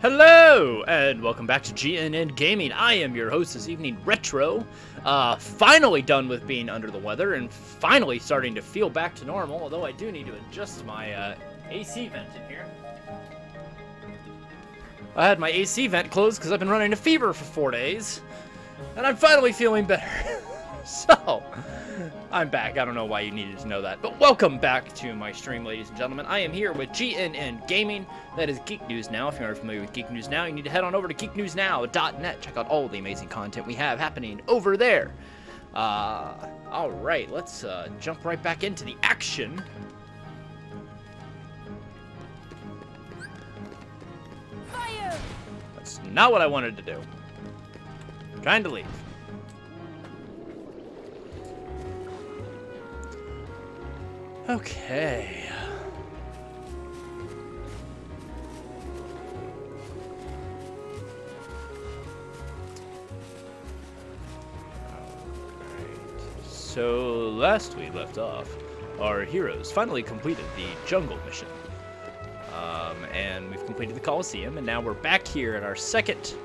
Hello, and welcome back to GNN Gaming. I am your host this evening, Retro. Finally done with being under the weather and finally starting to feel back to normal, although I do need to adjust my AC vent in here. I had my AC vent closed because I've been running a fever for 4 days, and I'm finally feeling better. So, I'm back. I don't know why you needed to know that, but welcome back to my stream, ladies and gentlemen. I am here with GNN Gaming. That is Geek News Now. If you're not familiar with Geek News Now, you need to head on over to geeknewsnow.net. Check out all the amazing content we have happening over there. All right, let's jump right back into the action. Fire! That's not what I wanted to do. I'm trying to leave. Okay. So, last we left off, our heroes finally completed the jungle mission. And we've completed the Colosseum, and now we're back here at our second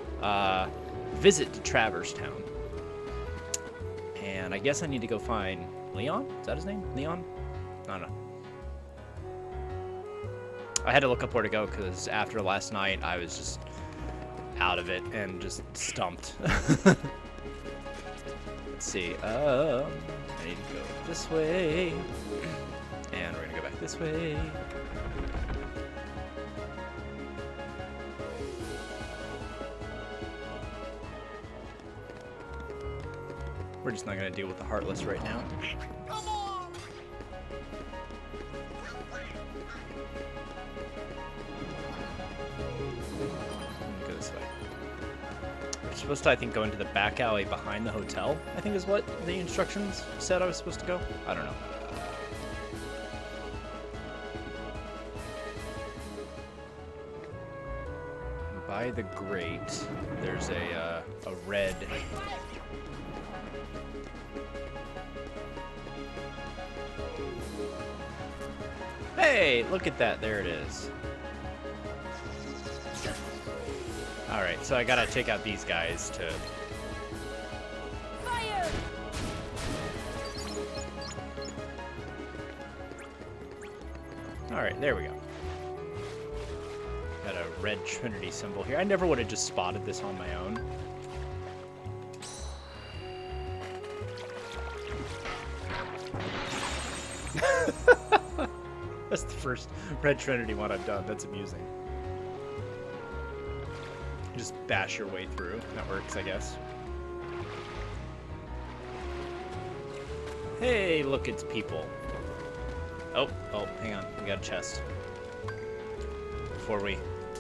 visit to Traverse Town. And I guess I need to go find Leon? Is that his name? Leon? I don't know. I had to look up where to go because after last night, I was just out of it and just stumped. Let's see. I need to go this way. And we're going to go back this way. We're just not going to deal with the Heartless right now. Go this way. We're supposed to, I think, go into the back alley behind the hotel, I think is what the instructions said I was supposed to go. I don't know. By the grate, there's a red... Hey, look at that. There it is. Alright, so I gotta take out these guys to... Fire! Alright, there we go. Got a red trinity symbol here. I never would have just spotted this on my own. That's the first red trinity one I've done. That's amusing. Just bash your way through. That works, I guess. Hey, look, it's people. Oh, hang on. We got a chest. Before we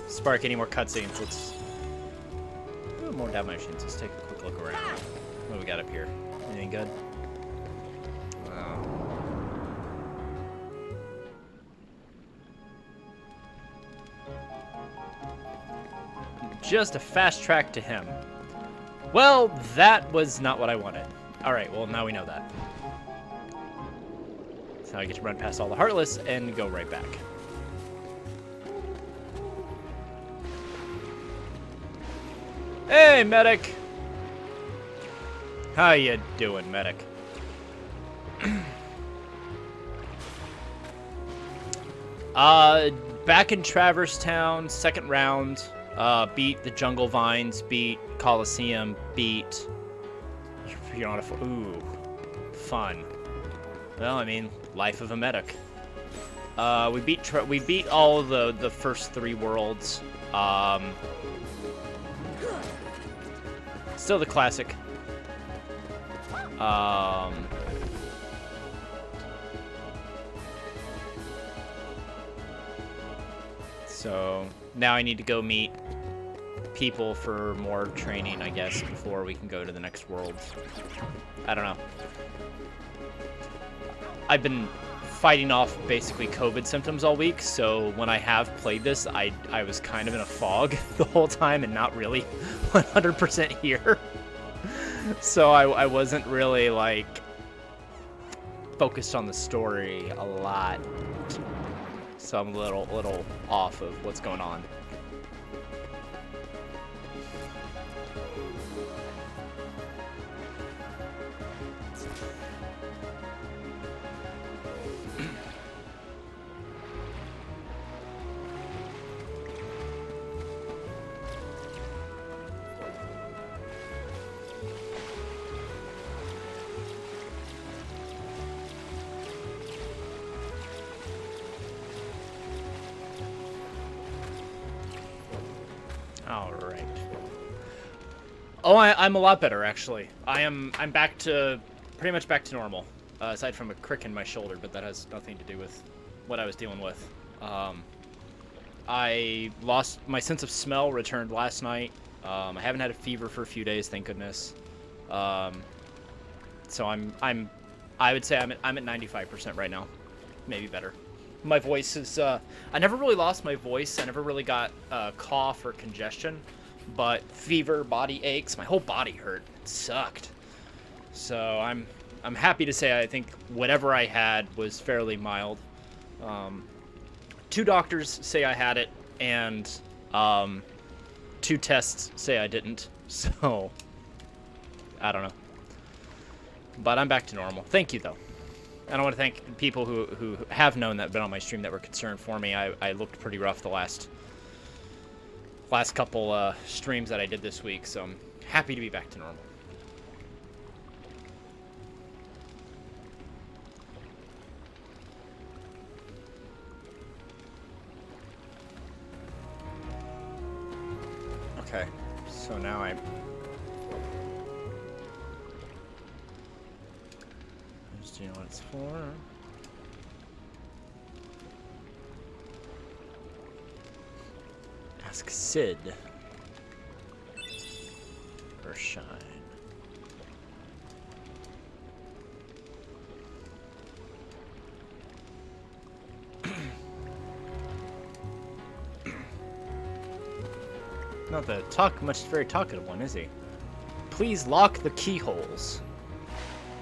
spark any more cutscenes, let's... Oh, more dab machines. Let's take a quick look around. What do we got up here? Anything good? Just a fast track to him. Well, that was not what I wanted. Alright, well, now we know that. So I get to run past all the Heartless and go right back. Hey, medic! How you doing, medic? Back in Traverse Town, second round. Beat the Jungle Vines, beat Colosseum, beat... You're on a... Ooh. Fun. Well, I mean, life of a medic. We beat all the first 3 worlds. Still the classic. So... Now I need to go meet people for more training, I guess, before we can go to the next world. I don't know. I've been fighting off basically COVID symptoms all week, so when I have played this, I was kind of in a fog the whole time and not really 100% here. So I wasn't really, like, focused on the story a lot. So I'm a little off of what's going on. All right. Oh, I'm a lot better actually. I'm back to pretty much back to normal, aside from a crick in my shoulder, but that has nothing to do with what I was dealing with. I lost my sense of smell. Returned last night. I haven't had a fever for a few days, thank goodness. So I would say I'm at 95% right now, maybe better. My voice is I never really lost my voice. I never really got cough or congestion, but fever, body aches, my whole body hurt. It sucked. So I'm happy to say I think whatever I had was fairly mild. 2 doctors say I had it, and 2 tests say I didn't. So I don't know. But I'm back to normal. Thank you, though. And I want to thank people who have known that have been on my stream that were concerned for me. I looked pretty rough the last couple streams that I did this week, so I'm happy to be back to normal. Okay, so now I'm... Do you know what it's for? Ask Sid. Or Shine. Not the very talkative one, is he? Please lock the keyholes.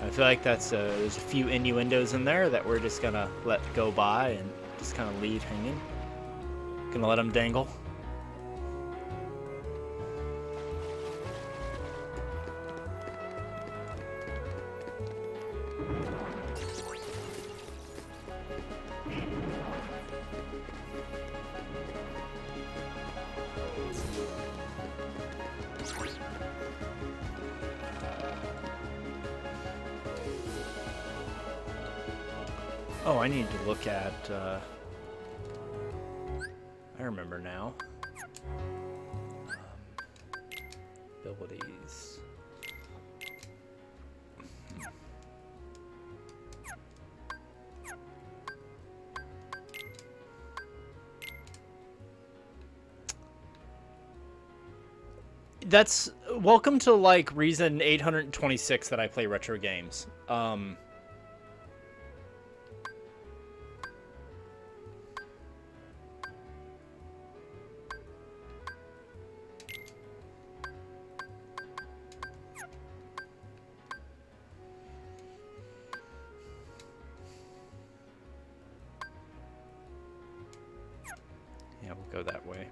I feel like there's a few innuendos in there that we're just gonna let go by and just kind of leave hanging. Gonna let them dangle. Oh, I need to look at, I remember now. Abilities. That's, welcome to, like, reason 826 that I play retro games. Yeah, we'll go that way.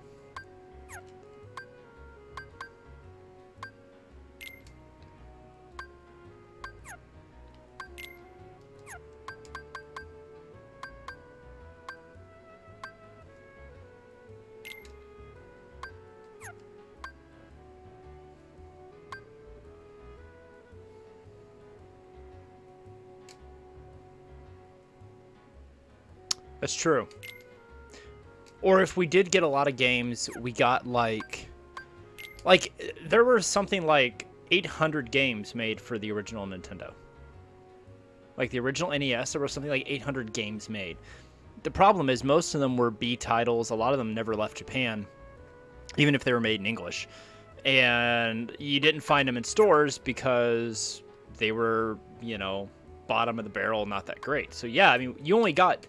That's true. Or if we did get a lot of games, we got like there were something like 800 games made for the original Nintendo. Like the original NES, there was something like 800 games made. The problem is most of them were B titles. A lot of them never left Japan, even if they were made in English. And you didn't find them in stores because they were, you know, bottom of the barrel, not that great. So yeah, I mean, you only got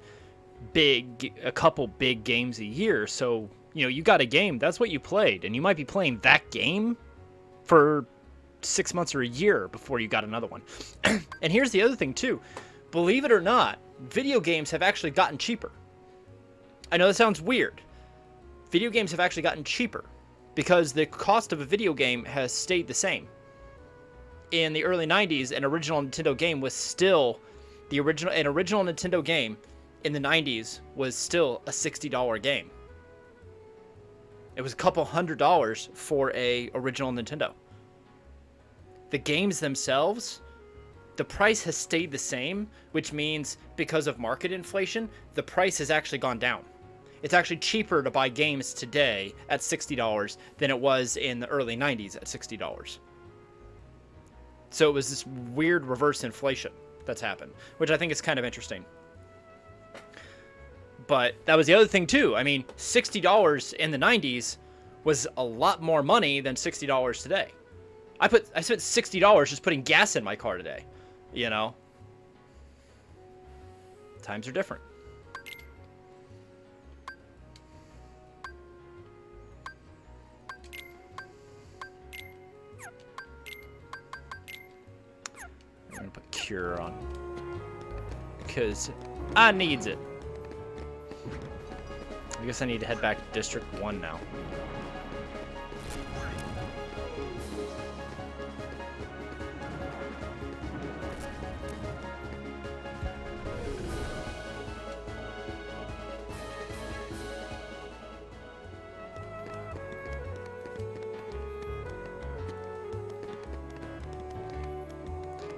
a couple big games a year, so you know you got a game, that's what you played, and you might be playing that game for 6 months or a year before you got another one. And here's the other thing too, believe it or not, video games have actually gotten cheaper. I know that sounds weird. Video games have actually gotten cheaper because the cost of a video game has stayed the same. In the early 90s, an original Nintendo game was still an original Nintendo game in the 90s was still a $60 game. It was a couple $100 for a original Nintendo. The games themselves, the price has stayed the same, which means because of market inflation, the price has actually gone down. It's actually cheaper to buy games today at $60 than it was in the early 90s at $60. So it was this weird reverse inflation that's happened, which I think is kind of interesting. But that was the other thing too. I mean, $60 in the 90s was a lot more money than $60 today. I spent $60 just putting gas in my car today, you know? Times are different. I'm gonna put cure on because I needs it. I guess I need to head back to District 1 now.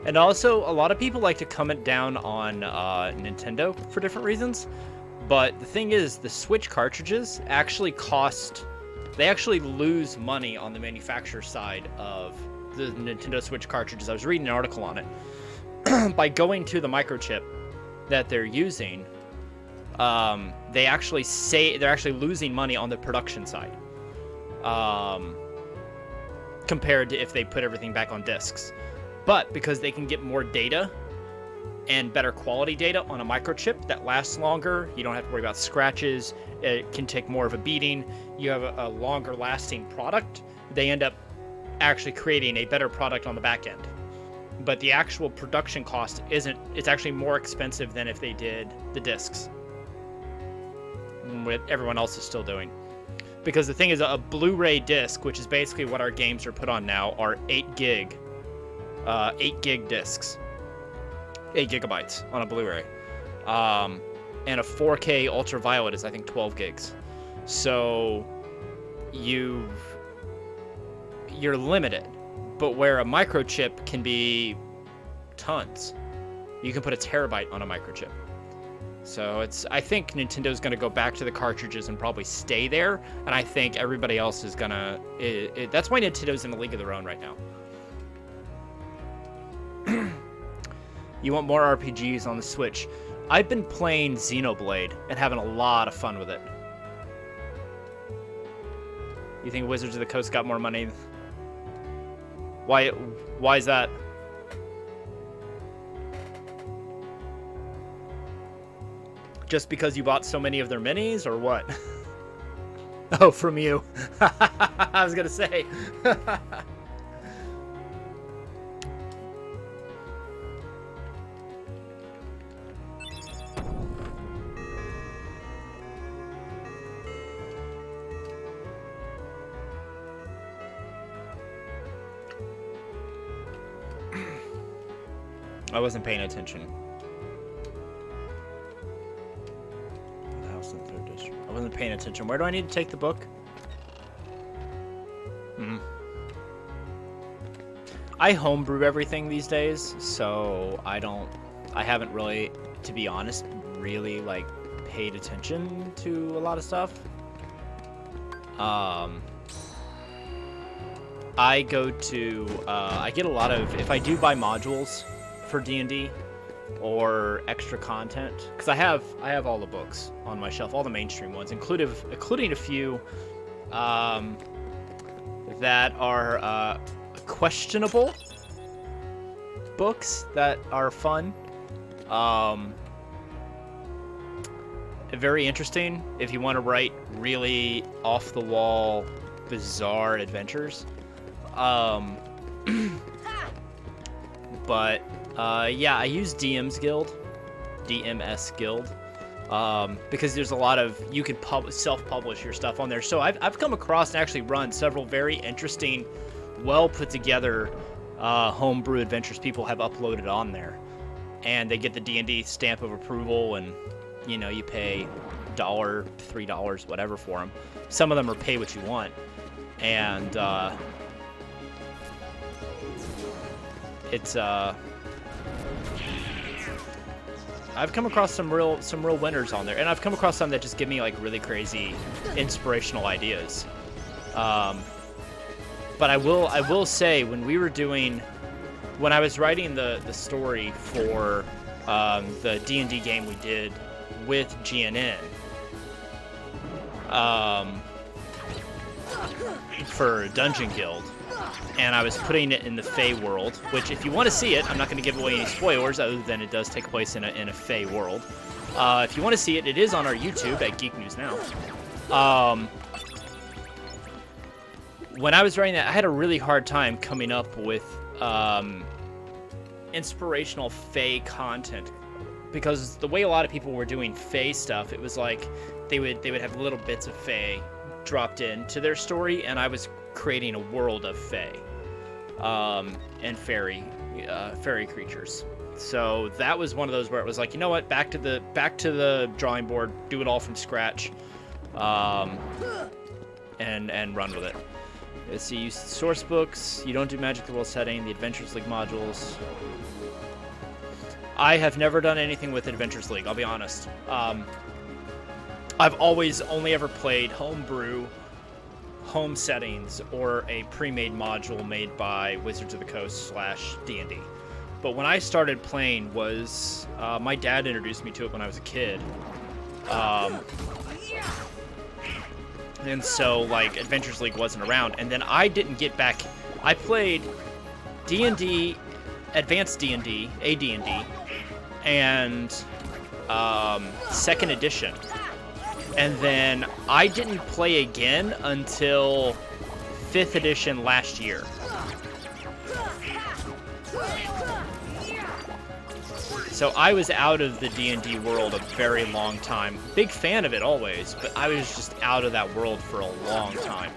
And also, a lot of people like to comment down on Nintendo for different reasons. But the thing is, the Switch cartridges actually they actually lose money on the manufacturer side of the Nintendo Switch cartridges. I was reading an article on it. By going to the microchip that they're using, they actually say they're actually losing money on the production side. Compared to if they put everything back on discs. But because they can get more data and better quality data on a microchip that lasts longer, you don't have to worry about scratches, it can take more of a beating, you have a longer lasting product, they end up actually creating a better product on the back end. But the actual production cost it's actually more expensive than if they did the discs. What everyone else is still doing. Because the thing is, a Blu-ray disc, which is basically what our games are put on now, are 8 gig discs. 8 gigabytes on a Blu-ray. And a 4K ultraviolet is, I think, 12 gigs. So you're limited. But where a microchip can be tons, you can put a terabyte on a microchip. So I think Nintendo's going to go back to the cartridges and probably stay there. And I think everybody else is going to... That's why Nintendo's in a league of their own right now. You want more RPGs on the Switch? I've been playing Xenoblade and having a lot of fun with it. You think Wizards of the Coast got more money? Why is that? Just because you bought so many of their minis, or what? Oh, from you. I was gonna say. I wasn't paying attention. The house in the 3rd district. I wasn't paying attention. Where do I need to take the book? I homebrew everything these days, so I haven't really, to be honest, really like paid attention to a lot of stuff. I get a lot of, if I do buy modules for D&D or extra content, because I have all the books on my shelf, all the mainstream ones, including a few that are questionable books that are fun, very interesting if you want to write really off the wall bizarre adventures. But yeah, I use DMS Guild, because there's a lot of, you can self-publish your stuff on there. So I've come across and actually run several very interesting, well put together homebrew adventures people have uploaded on there, and they get the D&D stamp of approval, and you pay $1, $3, whatever for them. Some of them are pay what you want, and it's I've come across some real winners on there, and I've come across some that just give me like really crazy inspirational ideas. But I will say, when I was writing the story for the D&D game we did with GNN, for Dungeon Guild, and I was putting it in the Fey world, which, if you want to see it, I'm not going to give away any spoilers other than it does take place in a Fey world. If you want to see it, it is on our YouTube at Geek News Now. When I was writing that, I had a really hard time coming up with inspirational Fey content, because the way a lot of people were doing Fey stuff, it was like they would have little bits of Fey dropped into their story, and I was creating a world of Fey and fairy creatures. So that was one of those where it was like, you know what, back to the drawing board, do it all from scratch, and run with it. Let's see, use source books. You don't do Magic the World setting, the Adventures League modules. I have never done anything with Adventures League, I'll be honest. I've always only ever played homebrew, home settings, or a pre-made module made by Wizards of the Coast / D&D. But when I started playing was, my dad introduced me to it when I was a kid. And so, like, Adventures League wasn't around. And then I didn't get back. I played D&D, Advanced D&D, AD&D, and 2nd edition. And then I didn't play again until 5th edition last year. So I was out of the D&D world a very long time. Big fan of it always, but I was just out of that world for a long time.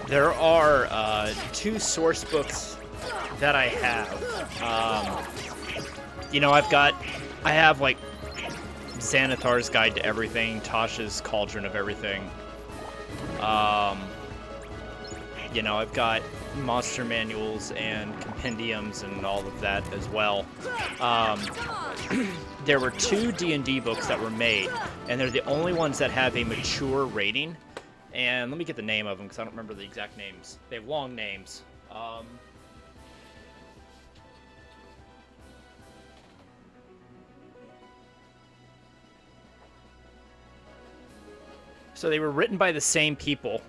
There are 2 source books that I have. You know, I have like Xanathar's Guide to Everything, Tasha's Cauldron of Everything. You know, I've got monster manuals and compendiums and all of that as well. There were 2 D&D books that were made, and they're the only ones that have a mature rating. And let me get the name of them, because I don't remember the exact names. They have long names. So they were written by the same people.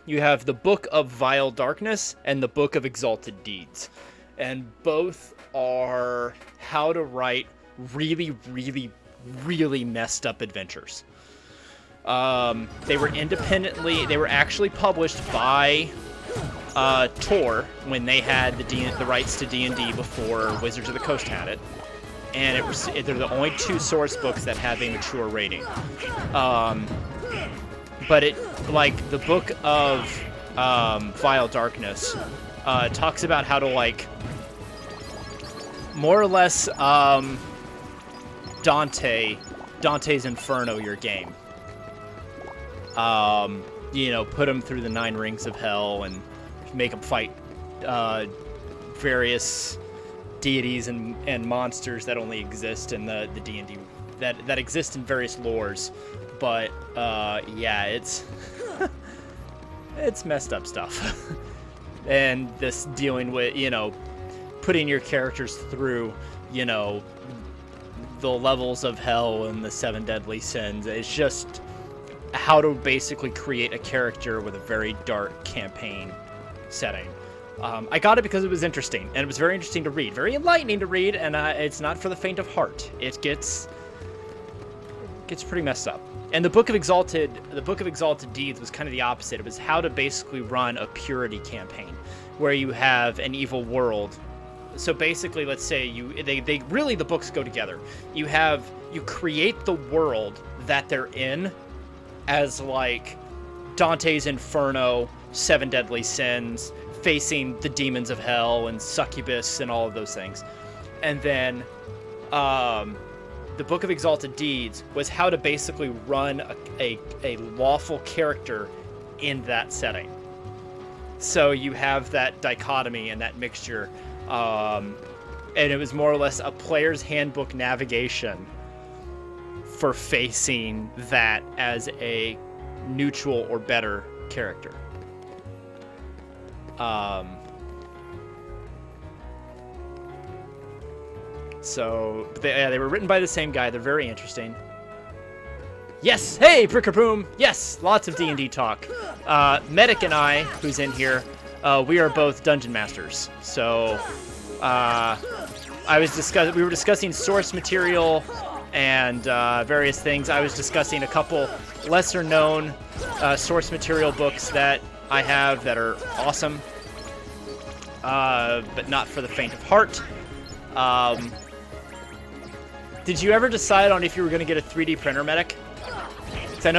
You have the Book of Vile Darkness and the Book of Exalted Deeds. And both are how to write really, really, really messed up adventures. They were actually published by Tor when they had the rights to D&D before Wizards of the Coast had it. And they're the only 2 source books that have a mature rating. But like, the Book of Vile Darkness talks about how to, like, more or less Dante's Inferno your game. You know, put them through the 9 rings of hell and make them fight various deities and monsters that only exist in the D&D, that exist in various lores. But yeah, it's it's messed up stuff. And this dealing with, you know, putting your characters through, you know, the levels of hell and the 7 deadly sins. It's just how to basically create a character with a very dark campaign setting. I got it because it was interesting, and it was very interesting to read. Very enlightening to read, and it's not for the faint of heart. It gets pretty messed up. And the Book of Exalted Deeds was kind of the opposite. It was how to basically run a purity campaign, where you have an evil world. So basically, let's say they really, the books go together. You create the world that they're in as like Dante's Inferno, Seven Deadly Sins, facing the demons of hell and succubus and all of those things. And then the Book of Exalted Deeds was how to basically run a lawful character in that setting. So you have that dichotomy and that mixture. And it was more or less a player's handbook navigation for facing that as a neutral or better character. So they were written by the same guy. They're very interesting. Yes, hey, Brickerboom. Yes, lots of D&D talk. Medic and I, who's in here, we are both dungeon masters. So we were discussing source material and various things. I was discussing a couple lesser known source material books that I have that are awesome, but not for the faint of heart. Did you ever decide on if you were going to get a 3D printer, Medic? 'Cause I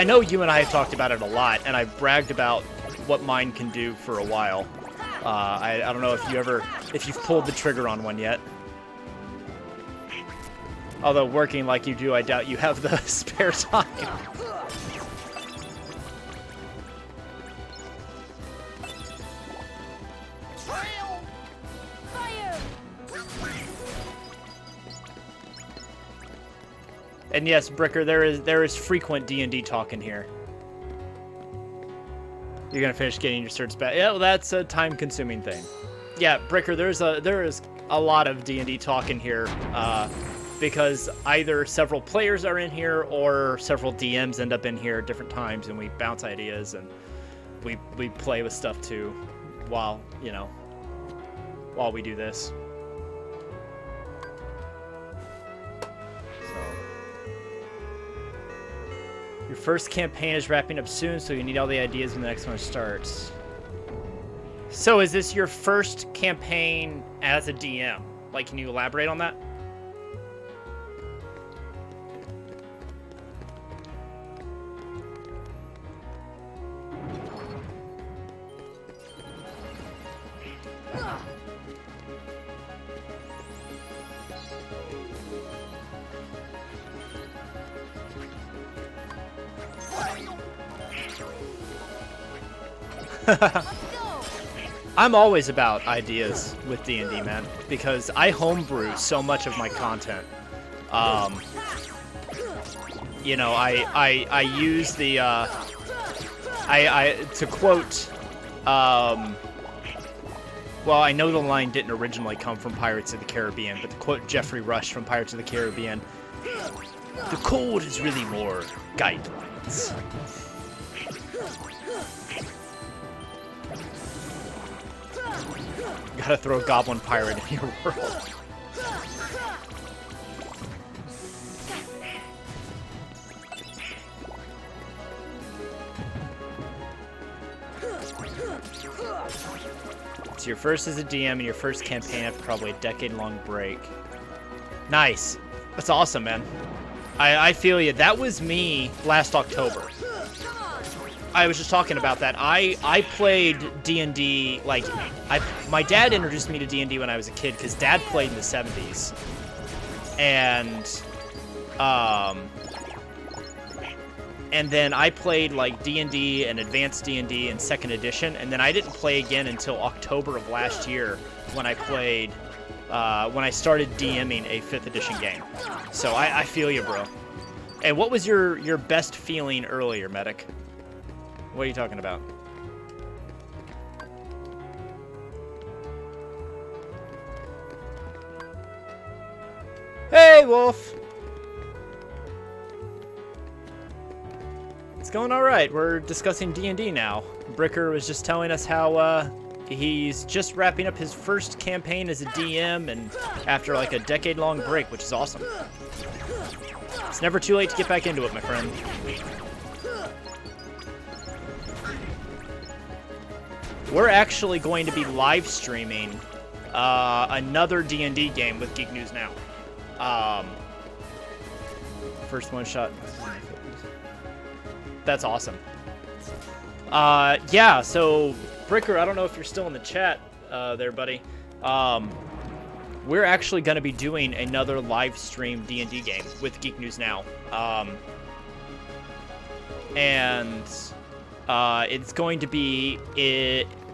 know you and I have talked about it a lot, and I bragged about what mine can do for a while. I don't know if you've pulled the trigger on one yet. Although working like you do, I doubt you have the spare time. And yes, Bricker, there is frequent D&D talk in here. You're gonna finish getting your certs back. Yeah, well, that's a time-consuming thing. Yeah, Bricker, there is a lot of D&D talk in here, because either several players are in here or several DMs end up in here at different times, and we bounce ideas and we play with stuff too, while we do this. Your first campaign is wrapping up soon, so you need all the ideas when the next one starts. So is this your first campaign as a DM? Like, can you elaborate on that? I'm always about ideas with D&D, man, because I homebrew so much of my content. I use the to quote, well, I know the line didn't originally come from Pirates of the Caribbean, but to quote Jeffrey Rush from Pirates of the Caribbean, the code is really more guidelines. Gotta throw a goblin pirate in your world. So your first as a DM and your first campaign after probably a decade-long break. Nice. That's awesome, man. I feel you. That was me last October. I was just talking about that. I played D&D, like, my dad introduced me to D&D when I was a kid, because Dad played in the 70s. And then I played, like, D&D and Advanced D&D and 2nd Edition, and then I didn't play again until October of last year when I played, when I started DMing a 5th Edition game. So I feel you, bro. Hey, what was your best feeling earlier, Medic? What are you talking about? Hey, Wolf! It's going all right. We're discussing D&D now. Bricker was just telling us how he's just wrapping up his first campaign as a DM, and after like a decade-long break, which is awesome. It's never too late to get back into it, my friend. We're actually going to be live streaming another D&D game with Geek News Now. First one shot. That's awesome. Yeah, so Bricker, I don't know if you're still in the chat there, buddy. We're actually going to be doing another live stream D&D game with Geek News Now. And it's going to be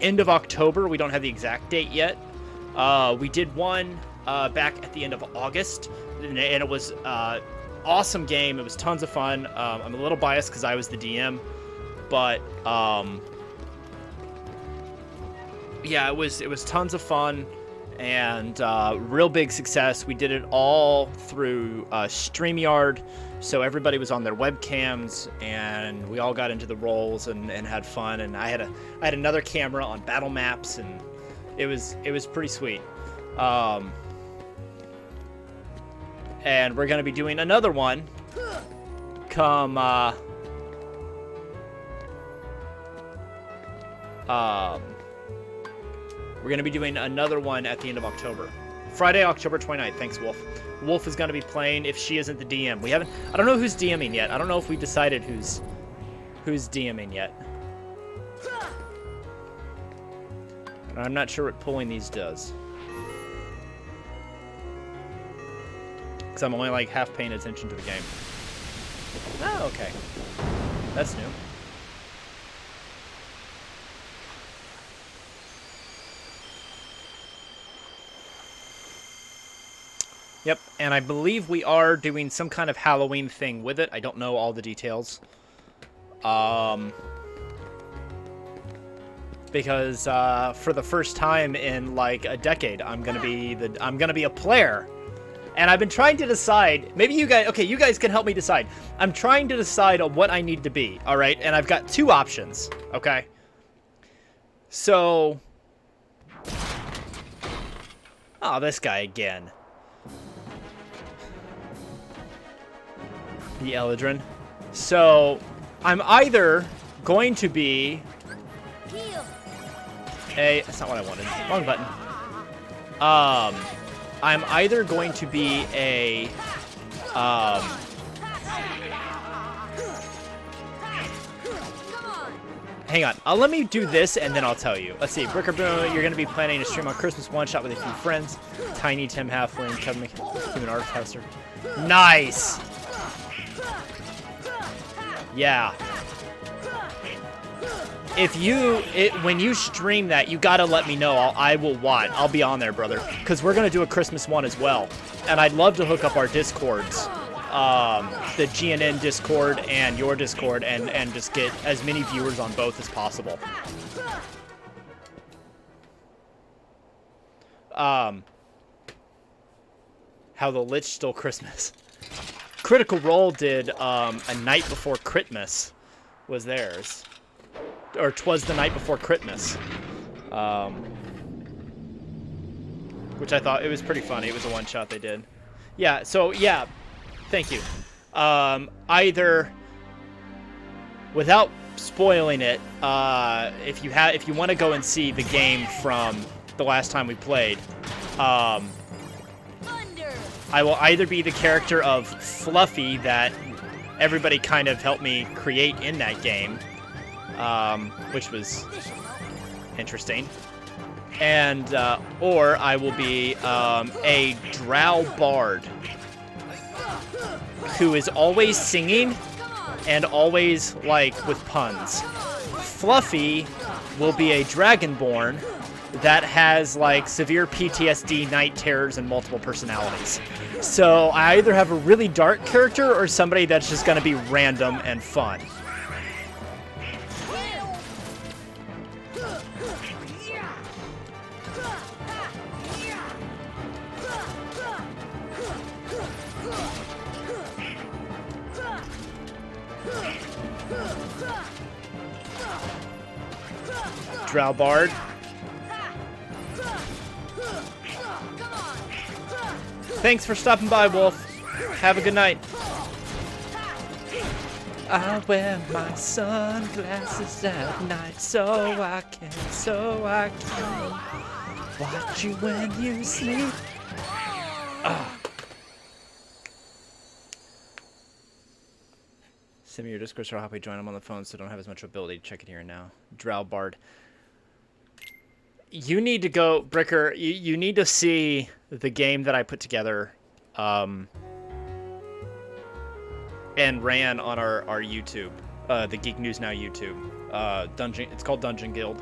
end of October. We don't have the exact date yet. We did one back at the end of August, and it was awesome game. It was tons of fun. I'm a little biased because I was the DM, but yeah, it was tons of fun and real big success. We did it all through StreamYard, so everybody was on their webcams, and we all got into the roles and had fun. And I had another camera on battle maps, and it was pretty sweet. And we're gonna be doing another one come we're going to be doing another one at the end of October. Friday, October 29th. Thanks, Wolf. Wolf is going to be playing if she isn't the DM. I don't know who's DMing yet. I don't know if we decided who's DMing yet. And I'm not sure what pulling these does. Because I'm only like half paying attention to the game. Oh, okay. That's new. Yep, and I believe we are doing some kind of Halloween thing with it. I don't know all the details. Because for the first time in like a decade, I'm gonna be a player. And I've been trying to decide, maybe you guys can help me decide. I'm trying to decide on what I need to be, all right? And I've got two options, okay? So, oh, this guy again. The Eladrin. So, I'm either going to be that's not what I wanted. Wrong button. I'm either going to be a hang on. Let me do this and then I'll tell you. Let's see. Bricker Boom, you're going to be planning to stream on Christmas one-shot with a few friends. Tiny Tim Halfling, Kevin Human Artificer. Nice! Yeah. When you stream that, you gotta let me know. I will watch. I'll be on there, brother. Because we're gonna do a Christmas one as well. And I'd love to hook up our Discords. The GNN Discord and your Discord and just get as many viewers on both as possible. How the Lich Stole Christmas. Critical Role did A Night Before Christmas was theirs. Or 'twas the night before Christmas. Which I thought, it was pretty funny. It was a one-shot they did. Yeah, so, yeah. Thank you. Either, without spoiling it, if you want to go and see the game from the last time we played, I will either be the character of Fluffy that everybody kind of helped me create in that game, which was interesting, and or I will be a drow bard who is always singing and always like with puns. Fluffy will be a dragonborn that has like severe PTSD, night terrors, and multiple personalities. So I either have a really dark character or somebody that's just going to be random and fun. Drow Bard. Thanks for stopping by, Wolf. Have a good night. I wear my sunglasses at night so I can watch you when you sleep. Send me your Discord so I'll happily join. I'm on the phone, so don't have as much ability to check it here and now. Drowbard. You need to go, Bricker, you need to see the game that I put together and ran on our YouTube, the Geek News Now YouTube. It's called Dungeon Guild.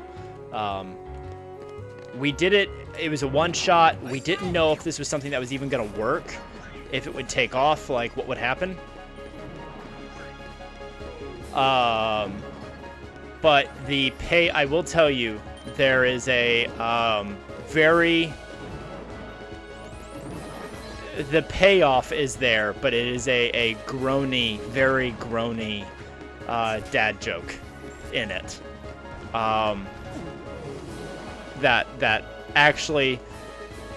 We did it. It was a one-shot. We didn't know if this was something that was even going to work, if it would take off, like what would happen. But the pay, I will tell you, there is a the payoff is there, but it is a groany, very groany dad joke in it. That actually,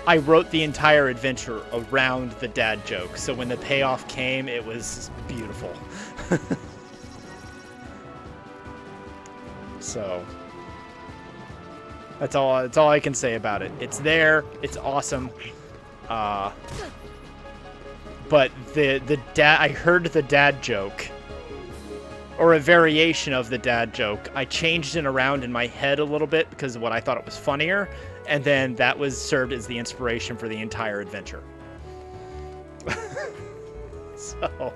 I wrote the entire adventure around the dad joke. So when the payoff came, it was beautiful. So that's all I can say about it. It's there. It's awesome. But the dad, I heard the dad joke, or a variation of the dad joke. I changed it around in my head a little bit because of what I thought it was funnier, and then that was served as the inspiration for the entire adventure. So,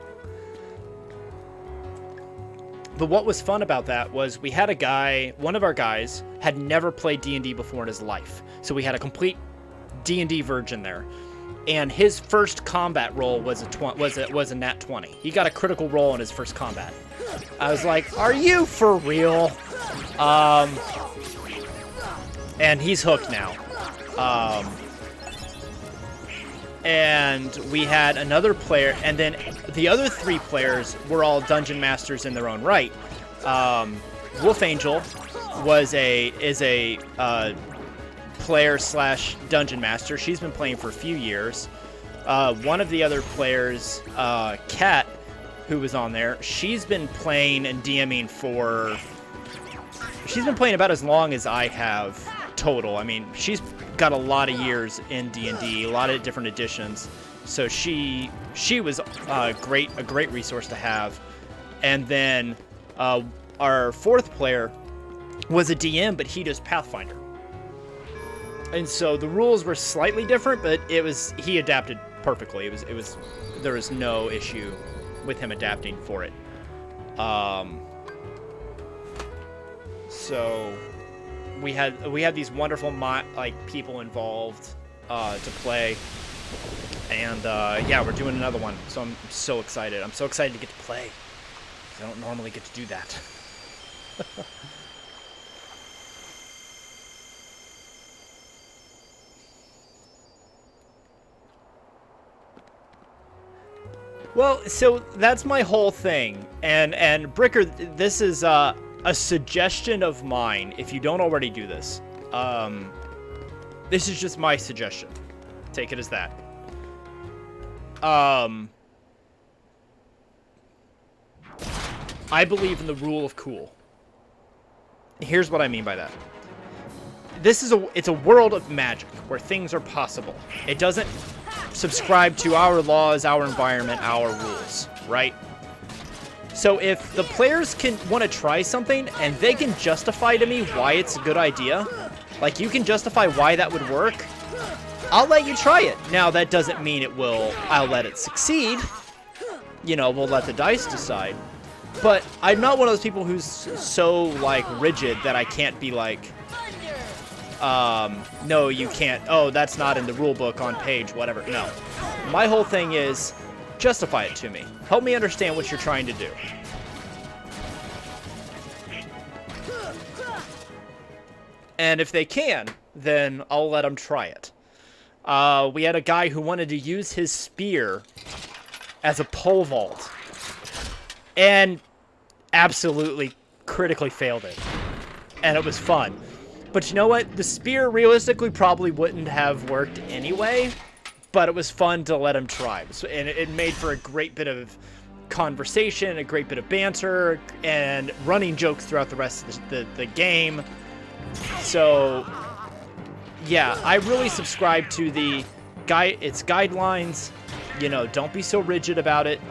but what was fun about that was we had a guy, one of our guys had never played D&D before in his life, so we had a complete D&D virgin there. And his first combat roll was a nat 20. He got a critical roll in his first combat. I was like, "Are you for real?" And he's hooked now. And we had another player, and then the other 3 players were all dungeon masters in their own right. Wolf Angel is a player / dungeon master. She's been playing for a few years. One of the other players, Kat, who was on there, she's been playing and DMing she's been playing about as long as I have total. I mean, she's got a lot of years in D&D, a lot of different editions. So she was a great resource to have. And then our 4th player was a DM, but he does Pathfinder. And so the rules were slightly different, but he adapted perfectly. There was no issue with him adapting for it. So we had these wonderful people involved to play, and yeah, we're doing another one. So I'm so excited. I'm so excited to get to play. I don't normally get to do that. Well, so that's my whole thing, and Bricker, this is a suggestion of mine. If you don't already do this, this is just my suggestion. Take it as that. I believe in the rule of cool. Here's what I mean by that. It's a world of magic where things are possible. It doesn't subscribe to our laws, our environment, our rules, right? So if the players want to try something and they can justify to me why it's a good idea, like you can justify why that would work, I'll let you try it. Now that doesn't mean I'll let it succeed. You know, we'll let the dice decide. But I'm not one of those people who's so like rigid that I can't be like, no, you can't. Oh, that's not in the rule book on page, whatever. No. My whole thing is justify it to me. Help me understand what you're trying to do. And if they can, then I'll let them try it. We had a guy who wanted to use his spear as a pole vault. And absolutely critically failed it. And it was fun. But you know what? The spear realistically probably wouldn't have worked anyway, but it was fun to let him try. So, and it made for a great bit of conversation, a great bit of banter, and running jokes throughout the rest of the game. So, yeah, I really subscribe to the its guidelines. You know, don't be so rigid about it.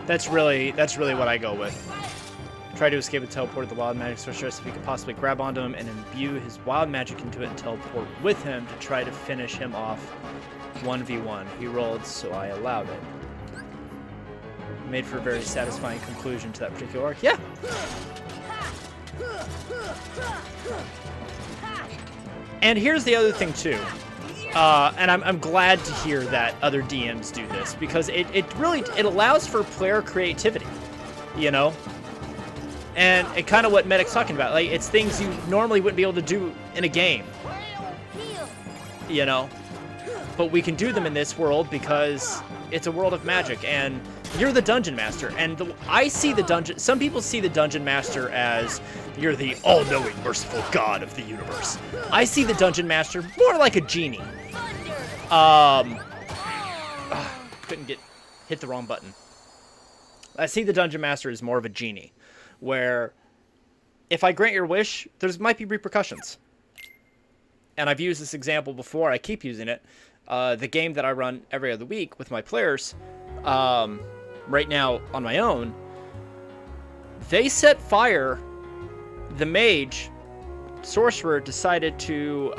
That's really what I go with. Try to escape and teleport the wild magic sorceress if you could possibly grab onto him and imbue his wild magic into it and teleport with him to try to finish him off 1v1. He rolled, so I allowed it. Made for a very satisfying conclusion to that particular arc. Yeah. And here's the other thing too. And I'm glad to hear that other DMs do this, because it really allows for player creativity, you know? And it kind of what Medic's talking about. Like, it's things you normally wouldn't be able to do in a game, you know? But we can do them in this world because it's a world of magic, and you're the dungeon master. And I see the dungeon... Some people see the dungeon master as you're the all-knowing, merciful god of the universe. I see the dungeon master more like a genie. Couldn't hit the wrong button. I see the dungeon master as more of a genie, where if I grant your wish, might be repercussions. And I've used this example before. I keep using it. The game that I run every other week with my players, right now on my own, they set fire. The mage sorcerer decided to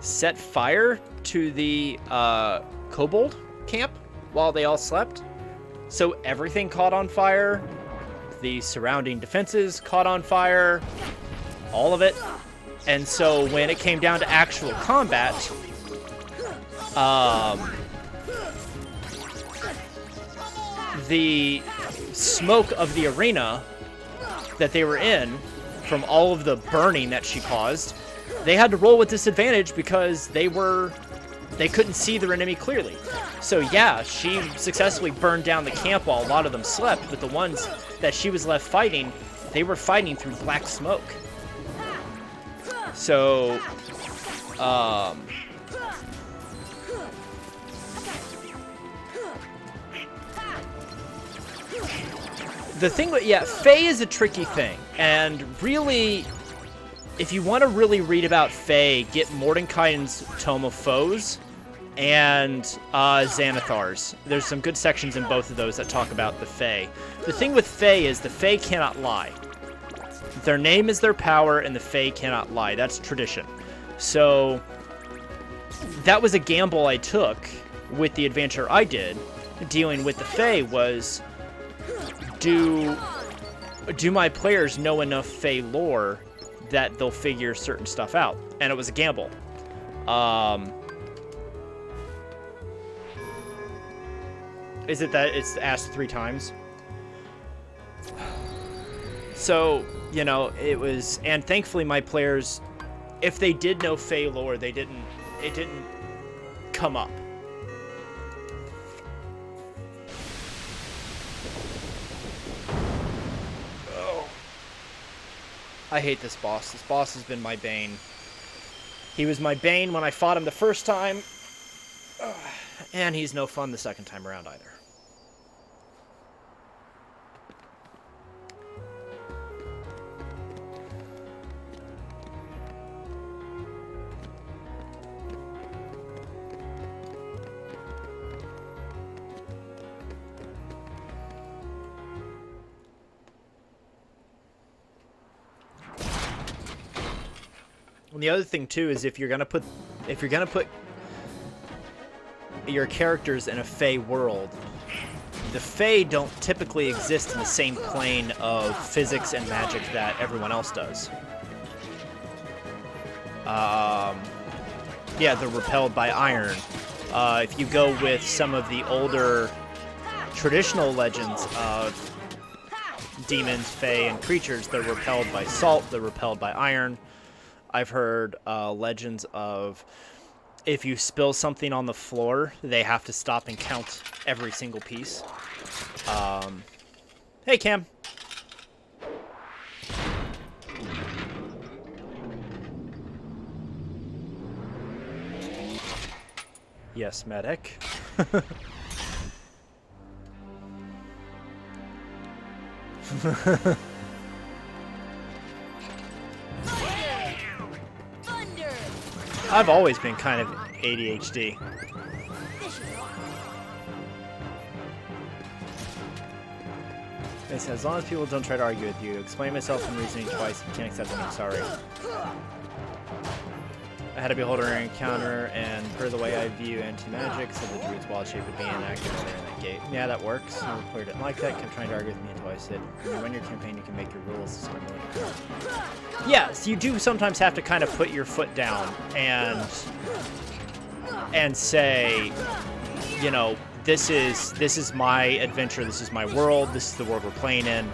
set fire to the kobold camp while they all slept. So everything caught on fire. The surrounding defenses caught on fire. All of it. And so when it came down to actual combat, the smoke of the arena that they were in, from all of the burning that she caused, they had to roll with disadvantage because they couldn't see their enemy clearly. So yeah, she successfully burned down the camp while a lot of them slept, but the ones that she was left fighting, they were fighting through black smoke. So, the thing with, yeah, Fae is a tricky thing, and really, if you want to really read about Fae, get Mordenkainen's Tome of Foes and Xanathar's. There's some good sections in both of those that talk about the Fae. The thing with Fae is the Fae cannot lie. Their name is their power, and the Fae cannot lie. That's tradition. So that was a gamble I took with the adventure I did, dealing with the Fae, was do my players know enough Fae lore that they'll figure certain stuff out? And it was a gamble. Is it that it's asked 3 times? So, you know, it was, and thankfully my players, if they did know Fae lore, it didn't come up. Oh. I hate this boss. This boss has been my bane. He was my bane when I fought him the first time, and he's no fun the second time around either. And the other thing too is if you're gonna put your characters in a Fae world, the Fae don't typically exist in the same plane of physics and magic that everyone else does. Yeah, they're repelled by iron. If you go with some of the older traditional legends of demons, Fae, and creatures, they're repelled by salt, they're repelled by iron. I've heard legends of if you spill something on the floor, they have to stop and count every single piece. Hey, Cam. Yes, medic. I've always been kind of ADHD. It says, as long as people don't try to argue with you, explain myself and reasoning twice. If you can't accept it, I'm sorry. I had a beholder encounter, and per the way I view anti-magic, said the druid's wild shape would be inactive while they're in that gate. Yeah, that works. No player didn't like that, kept trying to argue with me until I said, when you run your campaign, you can make your rules, so I'm willing to go. Yes, you do sometimes have to kind of put your foot down and say, you know, this is my adventure, this is my world, this is the world we're playing in.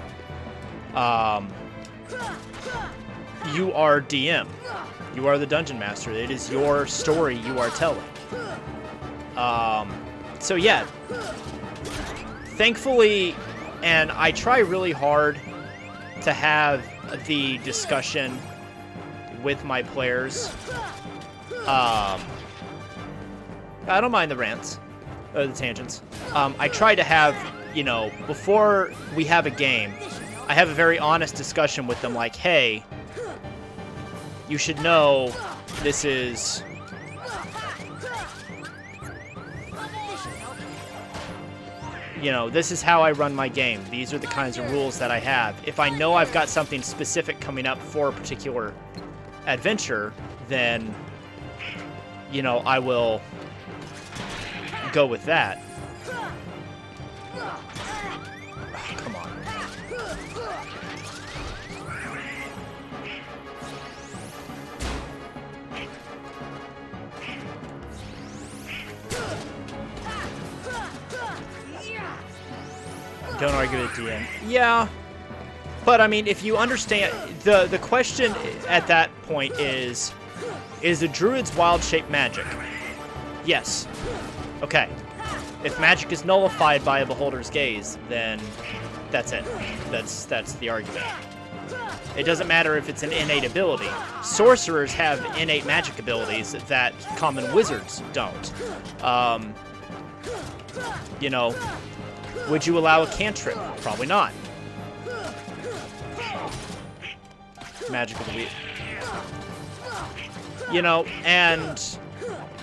You are DM. You are the dungeon master. It is your story you are telling. So yeah, thankfully, and I try really hard to have the discussion with my players. I don't mind the rants, the tangents. I try to have, you know, before we have a game, I have a very honest discussion with them, like, hey, you should know this is, you know, this is how I run my game. These are the kinds of rules that I have. If I know I've got something specific coming up for a particular adventure, then, you know, I will go with that. Oh, come on. Don't argue with DM. Yeah, but I mean, if you understand, the question at that point is the druid's wild shape magic? Yes. Okay. If magic is nullified by a beholder's gaze, then that's it. That's the argument. It doesn't matter if it's an innate ability. Sorcerers have innate magic abilities that common wizards don't. You know, would you allow a cantrip? Probably not. Magical to be, you know, and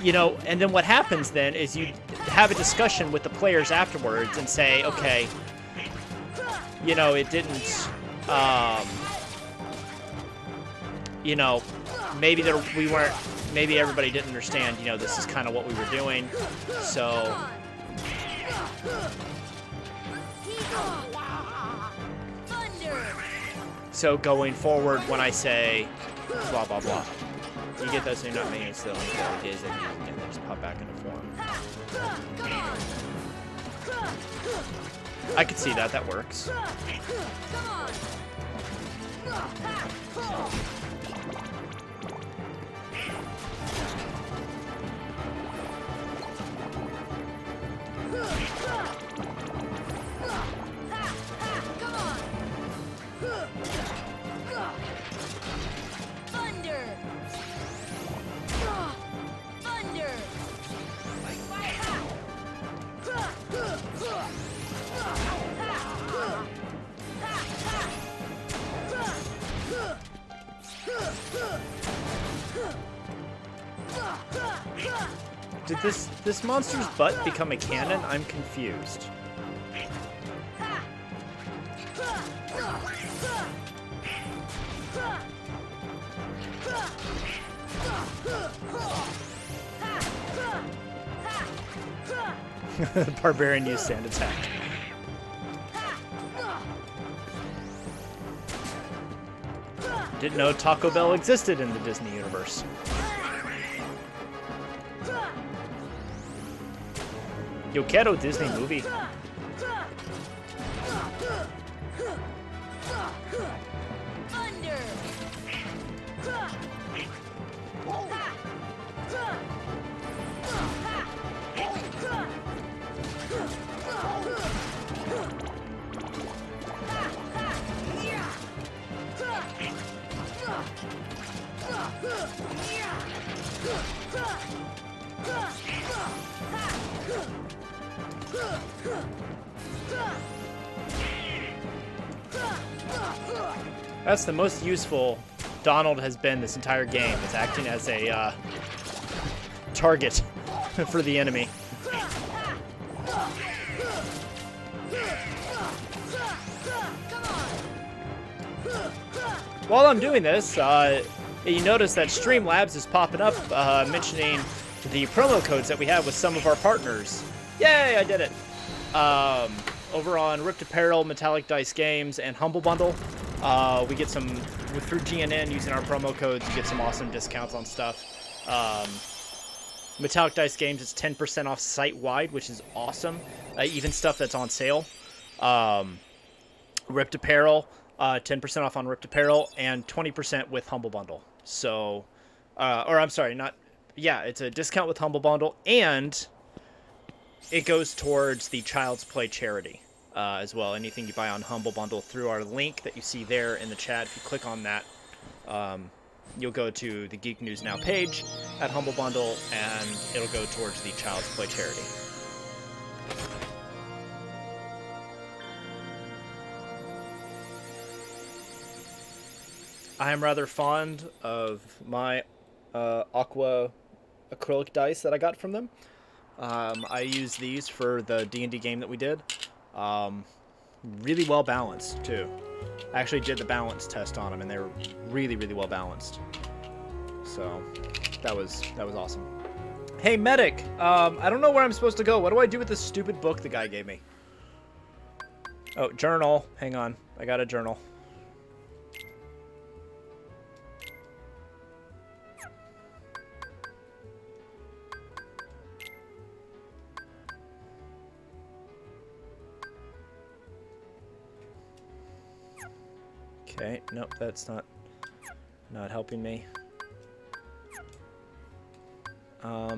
then what happens then is you have a discussion with the players afterwards and say, okay, you know, it didn't, you know, maybe maybe everybody didn't understand, you know, this is kind of what we were doing, so. So going forward, when I say blah blah blah, you get those, so you're not making it still in 4 days that you again, they just pop back into form. I could see that. That works. Did this monster's butt become a cannon? I'm confused. Barbarian used sand attack. Didn't know Taco Bell existed in the Disney universe. Yo quiero Disney movie. That's the most useful Donald has been this entire game. Is acting as a target for the enemy. While I'm doing this, you notice that Streamlabs is popping up, mentioning the promo codes that we have with some of our partners. Yay, I did it! Over on Ripped Apparel, Metallic Dice Games, and Humble Bundle, we get some, through GNN, using our promo codes, you get some awesome discounts on stuff. Metallic Dice Games is 10% off site-wide, which is awesome. Even stuff that's on sale. Ripped Apparel, 10% off on Ripped Apparel, and 20% with Humble Bundle. So, or I'm sorry, it's a discount with Humble Bundle, and it goes towards the Child's Play charity as well. Anything you buy on Humble Bundle through our link that you see there in the chat, if you click on that, you'll go to the Geek News Now page at Humble Bundle, and it'll go towards the Child's Play charity. I am rather fond of my aqua acrylic dice that I got from them. I use these for the D&D game that we did. Really well balanced too. I actually did the balance test on them, and they were really, really well balanced. So that was awesome. Hey, medic! I don't know where I'm supposed to go. What do I do with this stupid book the guy gave me? Oh, journal. Hang on. I got a journal. Okay, nope, that's not helping me. Yeah,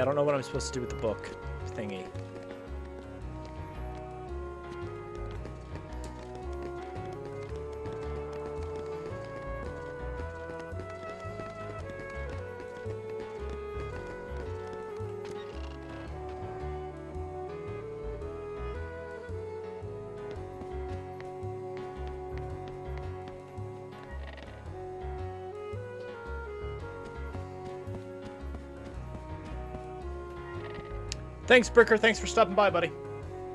I don't know what I'm supposed to do with the book thingy. Thanks, Bricker. Thanks for stopping by, buddy.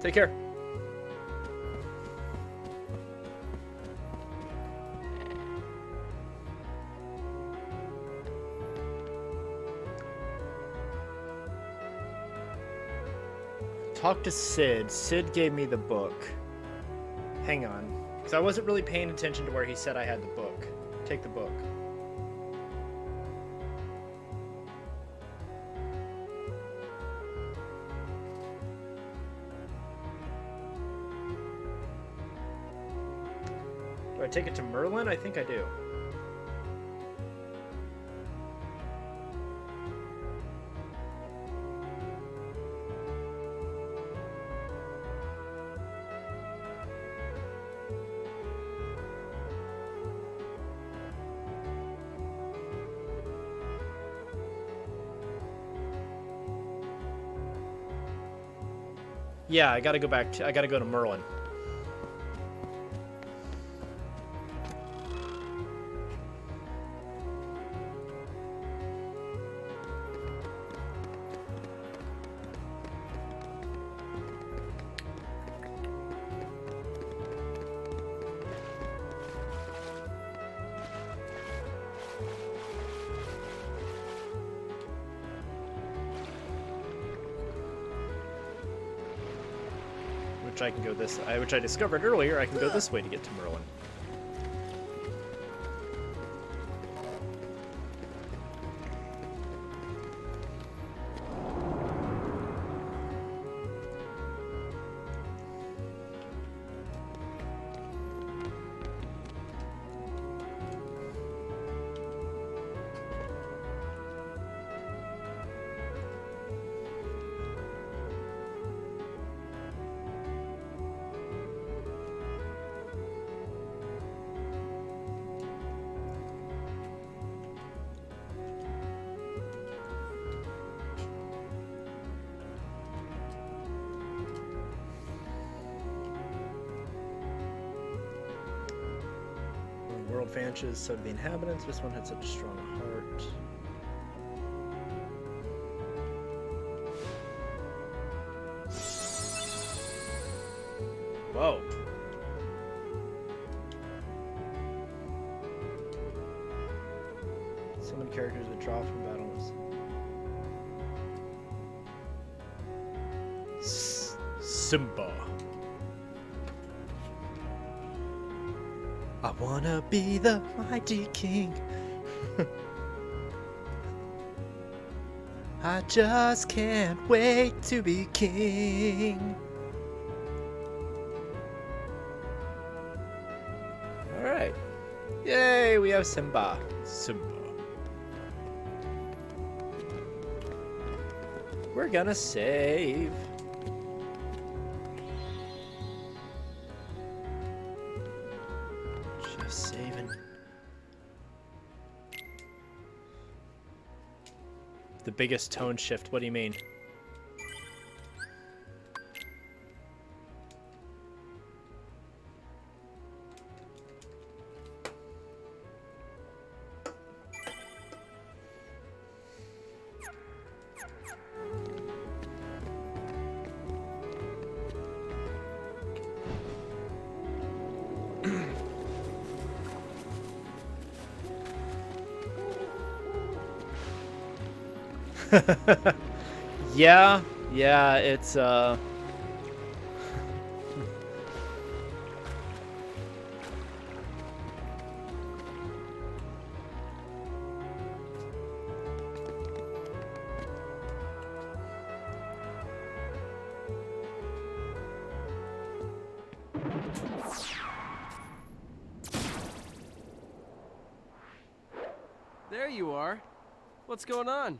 Take care. Talk to Sid. Sid gave me the book. Hang on. Because I wasn't really paying attention to where he said I had the book. Take the book. Do I take it to Merlin? I think I do. Yeah, I gotta go to Merlin. Which I discovered earlier, I can go this way to get to Merlin. world vanishes, so do the inhabitants. This one had such a strong heart. Whoa. So many characters withdraw from battles. Simba. I wanna be the mighty king. I just can't wait to be king. Alright. Yay, we have Simba. Simba. We're gonna save. Just saving. The biggest tone shift, what do you mean? Yeah, it's There you are. What's going on?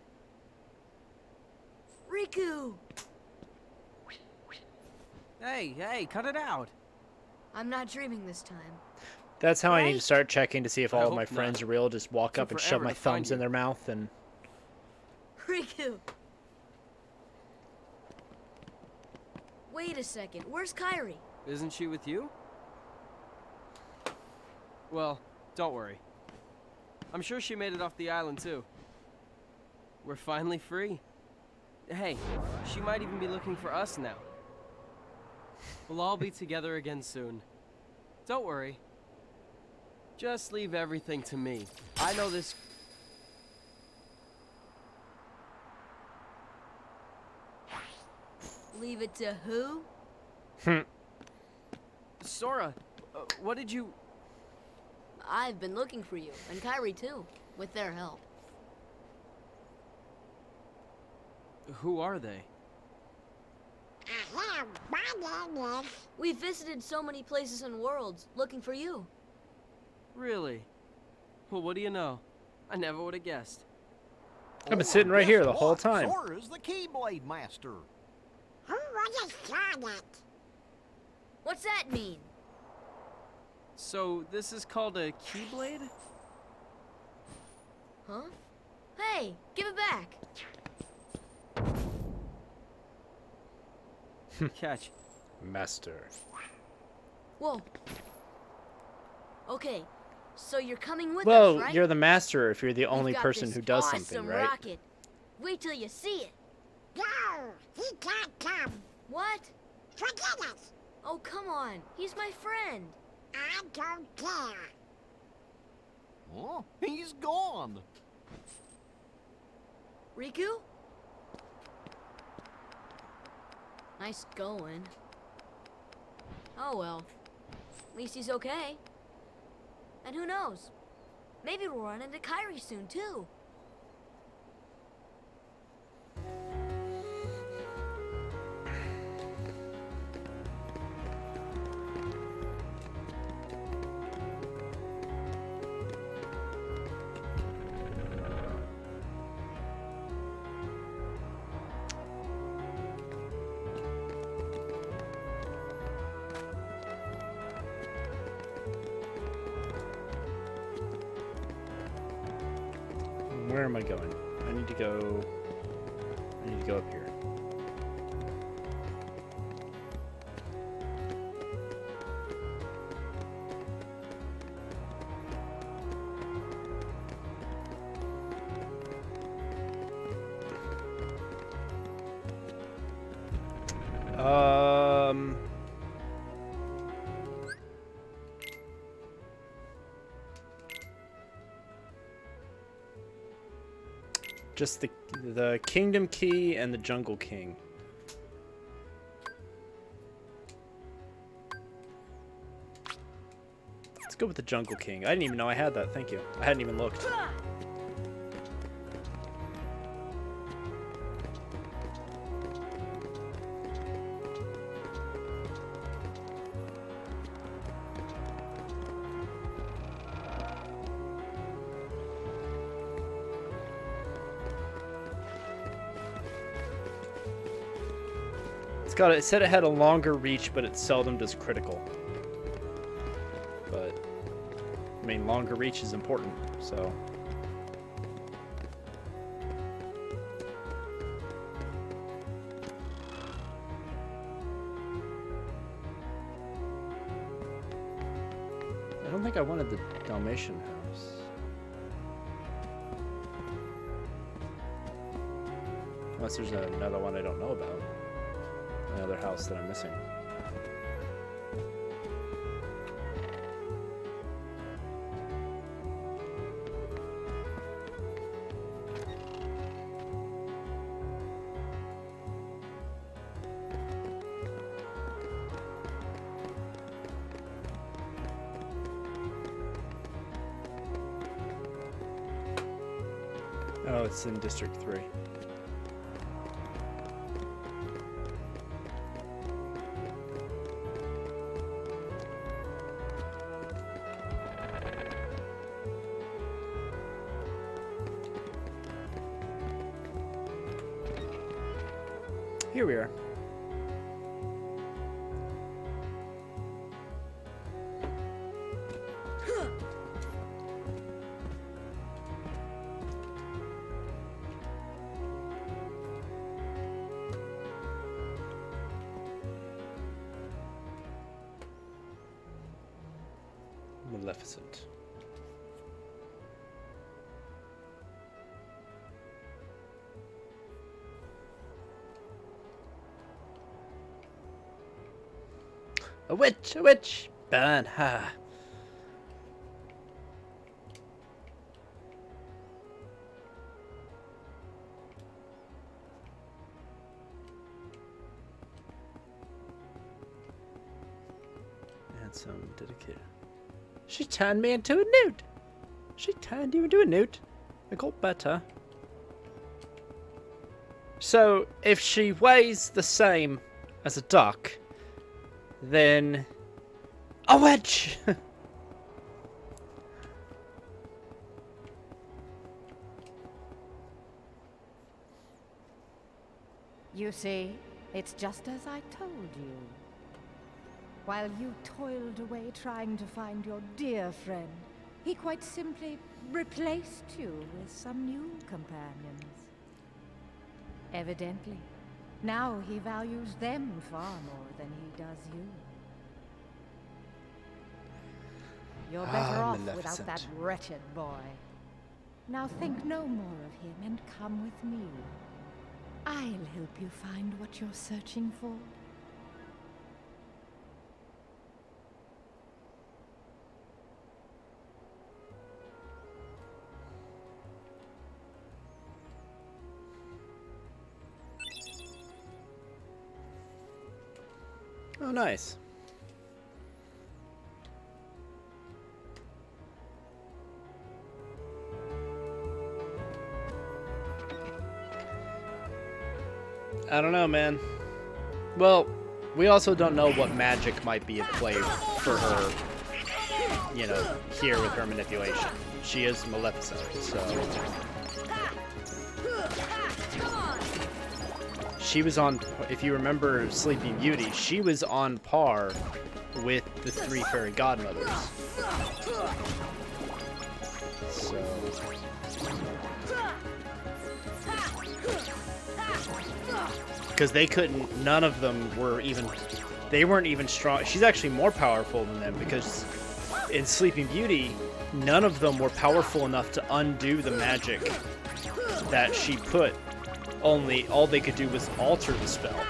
Riku! Hey, cut it out. I'm not dreaming this time. that's how I need to Right? start checking to see if I all of hope my friends not. are real. Just walk Took up and shove forever my to find thumbs in you. their mouth and Riku! Wait a second, where's Kairi? Isn't she with you? Well, don't worry. I'm sure she made it off the island too. We're finally free. Hey, she might even be looking for us now. We'll all be together again soon. Don't worry. Just leave everything to me. I know this. Leave it to who? Sora, what did you... I've been looking for you, and Kairi too, with their help. Who are they? We've visited so many places and worlds, looking for you. Really? Well, what do you know? I never would have guessed. I've been sitting right here the guess whole what? time. Sora's the Keyblade Master. Who was it? What's that mean? So, this is called a Keyblade? Huh? Hey, give it back! Catch. Master. Whoa. Okay, so you're coming with Well, us, right? you're the master if you're the only We've got person this who does awesome something, right? rocket. Wait till you see it. No, he can't come. What? Forget it. Oh, come on. He's my friend. I don't care. Oh, he's gone. Riku? Nice going. Oh well. At least he's okay. And who knows? Maybe we'll run into Kairi soon, too. Where am I going? I need to go up here. Just the Kingdom Key and the Jungle King. Let's go with the Jungle King. I didn't even know I had that. Thank you. I hadn't even looked. It said it had a longer reach, but it seldom does critical. But, I mean, longer reach is important, so. I don't think I wanted the Dalmatian house. Unless there's another one I don't know about. Another house that I'm missing. Oh, it's in District 3. Here we are. Maleficent. A witch! A witch! Burn her! And some dedicated. She turned me into a newt! She turned you into a newt. I got better. So, if she weighs the same as a duck, then a wedge. You see, it's just as I told you. While you toiled away trying to find your dear friend, he quite simply replaced you with some new companions. Evidently, now he values them far more than he does you. You're better off without that wretched boy. Now think no more of him and come with me. I'll help you find what you're searching for. Oh, nice. I don't know, man. Well, we also don't know what magic might be at play for her, you know, here with her manipulation. She is Maleficent, so... She was on, if you remember Sleeping Beauty, she was on par with the three fairy godmothers. So... Because they couldn't, none of them were even, they weren't even strong. She's actually more powerful than them because in Sleeping Beauty, none of them were powerful enough to undo the magic that she put. Only all they could do was alter the spell.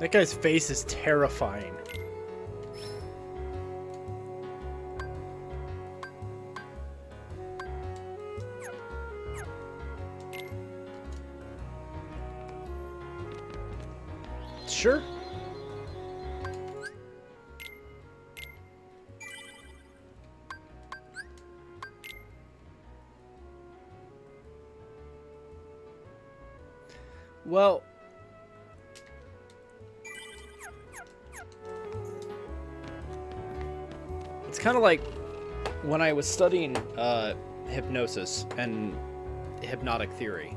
That guy's face is terrifying. Sure. Well, it's kind of like when I was studying hypnosis and hypnotic theory.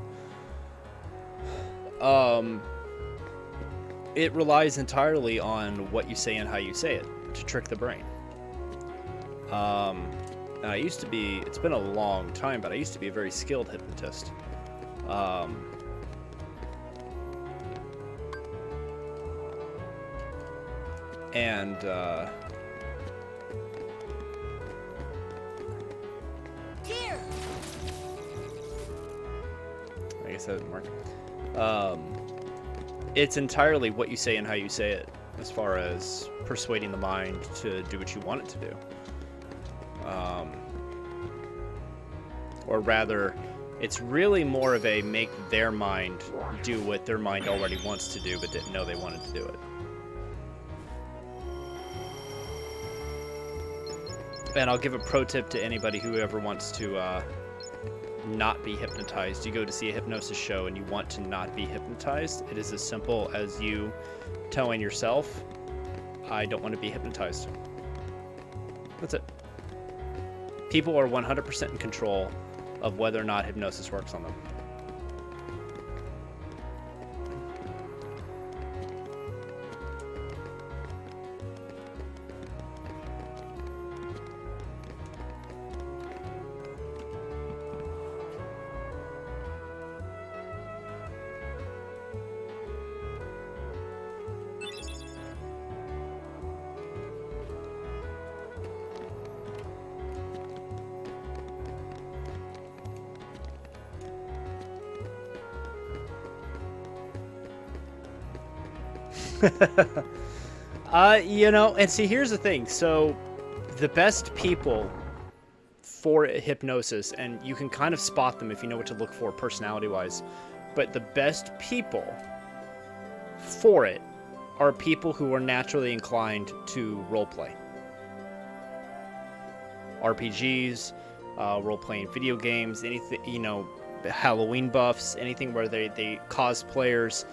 It relies entirely on what you say and how you say it to trick the brain. And I used to be, it's been a long time, but I used to be a very skilled hypnotist. Here. I guess that doesn't work. It's entirely what you say and how you say it, as far as persuading the mind to do what you want it to do. Or rather, it's really more of a make their mind do what their mind already wants to do, but didn't know they wanted to do it. And I'll give a pro tip to anybody who ever wants to not be hypnotized. You go to see a hypnosis show and you want to not be hypnotized. It is as simple as you telling yourself, I don't want to be hypnotized. That's it. People are 100% in control of whether or not hypnosis works on them. You know, and see, here's the thing. So, the best people for hypnosis, and you can kind of spot them if you know what to look for personality-wise, but the best people for it are people who are naturally inclined to roleplay. RPGs, role-playing video games, anything, you know, Halloween buffs, anything where they cosplayers.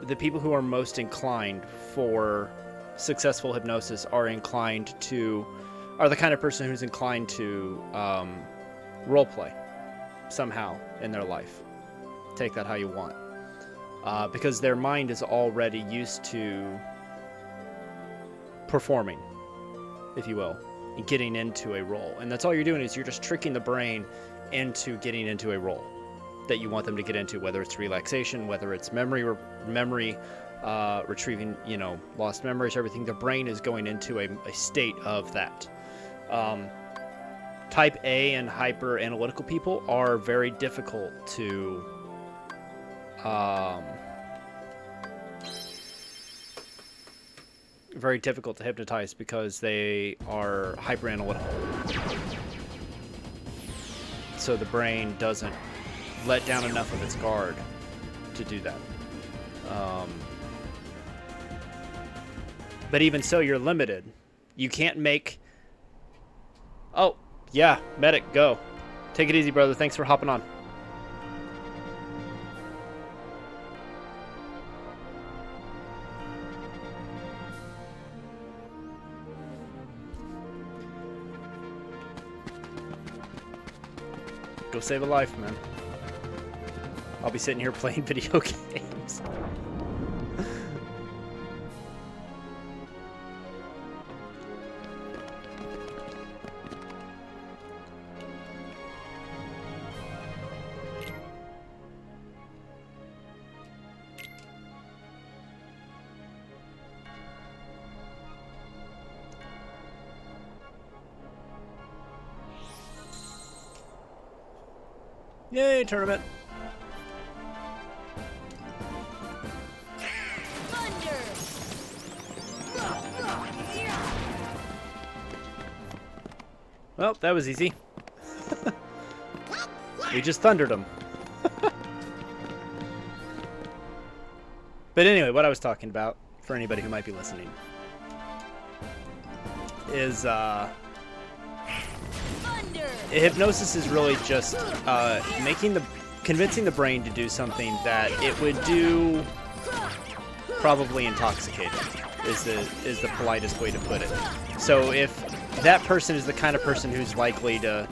The people who are most inclined for successful hypnosis are the kind of person who's inclined to roleplay somehow in their life. Take that how you want. Because their mind is already used to performing, if you will, and getting into a role. And that's all you're doing is you're just tricking the brain into getting into a role that you want them to get into, whether it's relaxation, whether it's memory retrieving, you know, lost memories, everything. The brain is going into a state of that. Type A and hyper analytical people are very difficult to hypnotize because they are hyper analytical. So the brain doesn't let down enough of its guard to do that. But even so, you're limited. You can't make... Oh, yeah, medic, go. Take it easy, brother. Thanks for hopping on. Go save a life, man. I'll be sitting here playing video games. Yay, tournament. Well, that was easy. We just thundered him. But anyway, what I was talking about, for anybody who might be listening, is hypnosis is really just convincing the brain to do something that it would do probably intoxicated, is the politest way to put it. So if that person is the kind of person who's likely to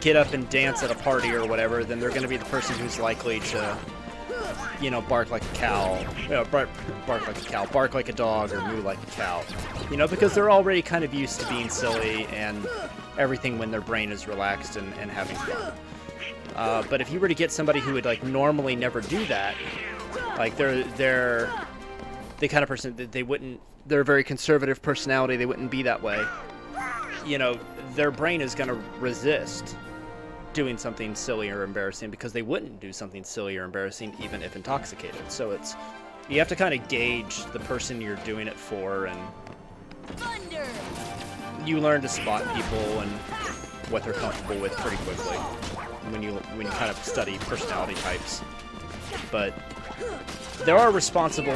get up and dance at a party or whatever, then they're going to be the person who's likely to, you know, bark like a cow, bark like a cow, bark like a dog, or moo like a cow. You know, because they're already kind of used to being silly and everything when their brain is relaxed and having fun. But if you were to get somebody who would like normally never do that, like they're the kind of person that they're a very conservative personality, they wouldn't be that way. You know, their brain is going to resist doing something silly or embarrassing because they wouldn't do something silly or embarrassing even if intoxicated. So you have to kind of gauge the person you're doing it for, and you learn to spot people and what they're comfortable with pretty quickly when you kind of study personality types. But there are responsible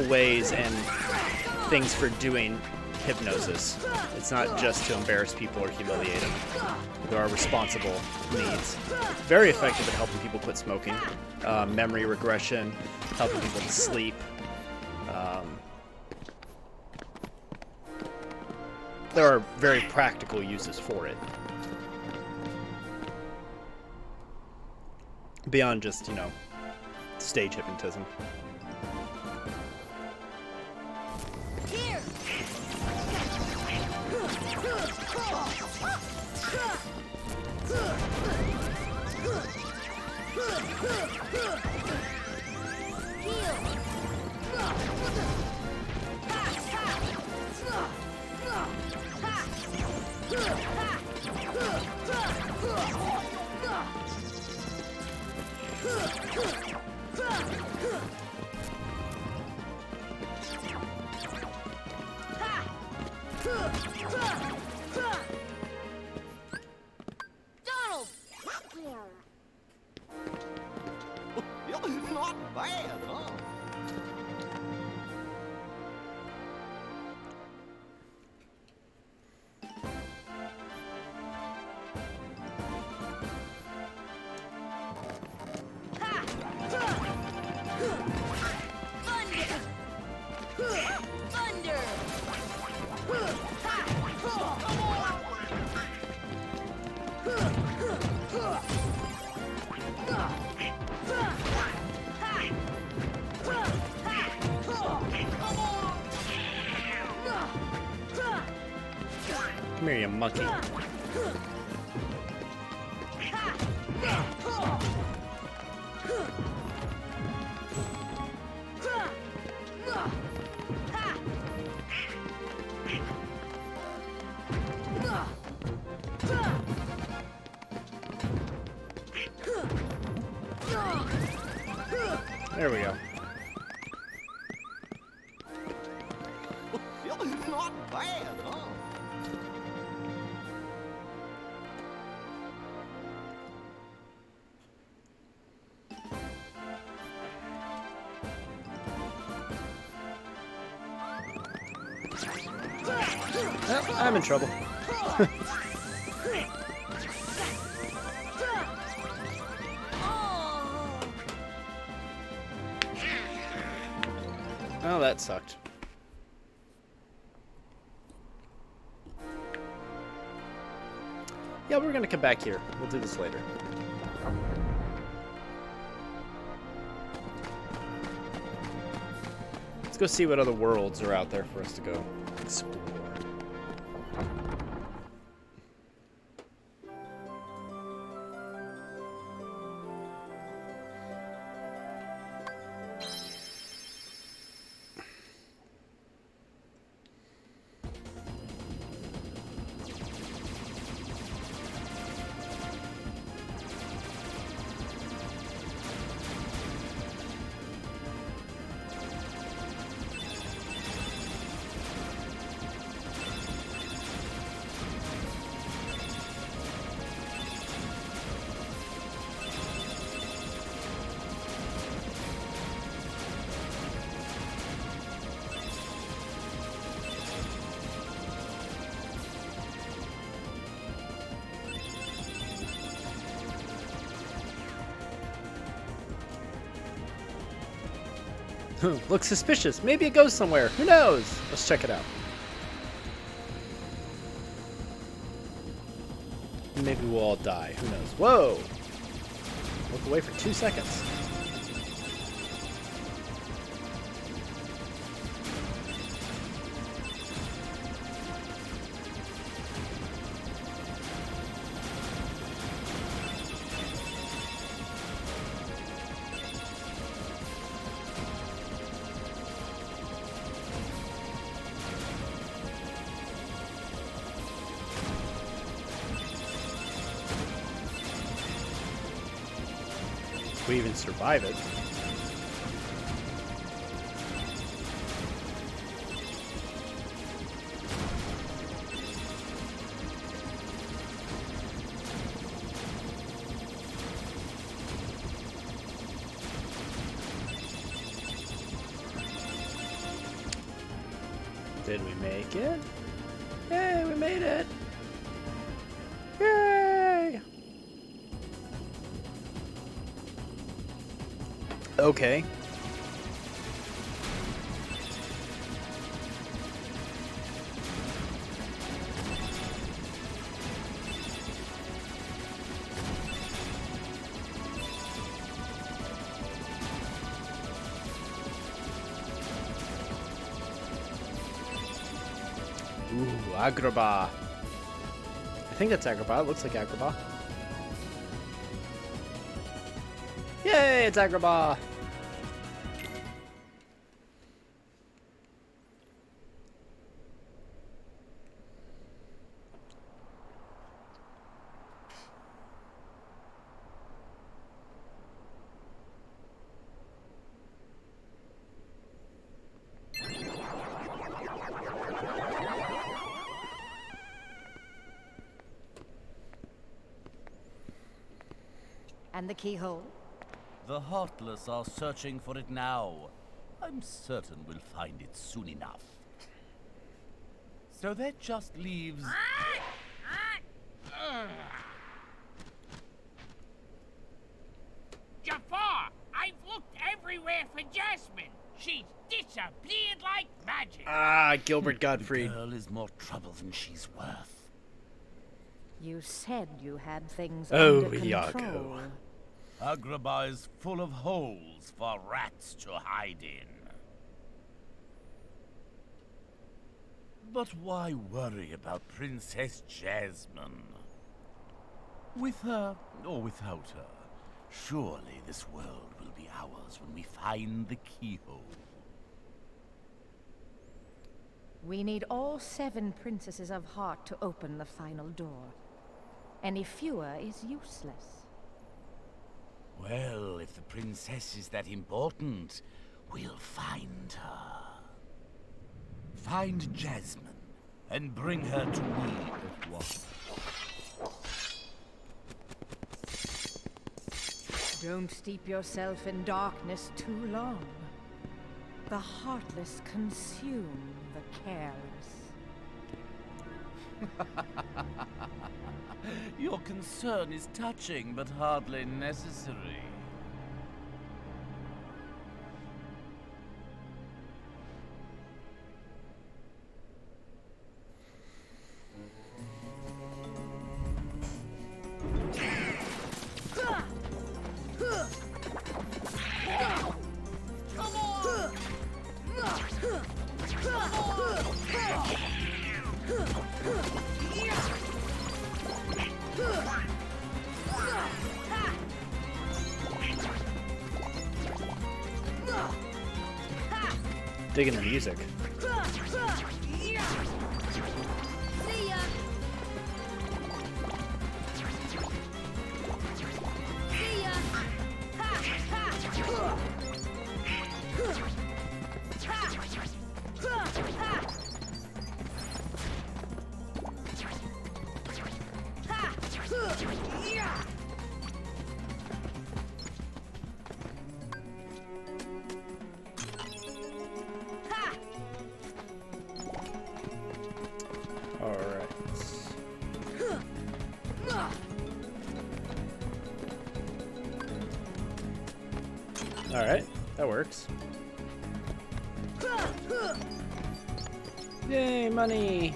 ways and things for doing hypnosis. It's not just to embarrass people or humiliate them. There are responsible means. Very effective at helping people quit smoking, memory regression, helping people to sleep. There are very practical uses for it. Beyond just, you know, stage hypnotism. Here. Donald! Not bad, huh? Come here, you monkey. There we go. Not bad, huh? Well, I'm in trouble. Oh, that sucked. Yeah, we're gonna come back here. We'll do this later. Let's go see what other worlds are out there for us to go explore. Looks suspicious. Maybe it goes somewhere. Who knows? Let's check it out. Maybe we'll all die. Who knows? Whoa! Look away for 2 seconds. We even survive it. Did we make it? Yay, we made it! Yay! Okay. Ooh, Agrabah. I think that's Agrabah. It looks like Agrabah. Yay, it's Agrabah! And the keyhole? The Heartless are searching for it now. I'm certain we'll find it soon enough. So that just leaves... Jafar! I've looked everywhere for Jasmine. She's disappeared like magic. Ah, Gilbert The Gottfried. girl is more trouble than she's worth. You said you had things Oh, under Iago. control. Agrabah is full of holes for rats to hide in. But why worry about Princess Jasmine? With her or without her, surely this world will be ours when we find the keyhole. We need all 7 princesses of heart to open the final door. Any fewer is useless. Well, if the princess is that important, we'll find her. Find Jasmine and bring her to me at once. Don't steep yourself in darkness too long. The heartless consume the careless. Your concern is touching, but hardly necessary. Digging the music. See ya. See ya. Ha, ha. Ha. Alright, that works. Yay, money!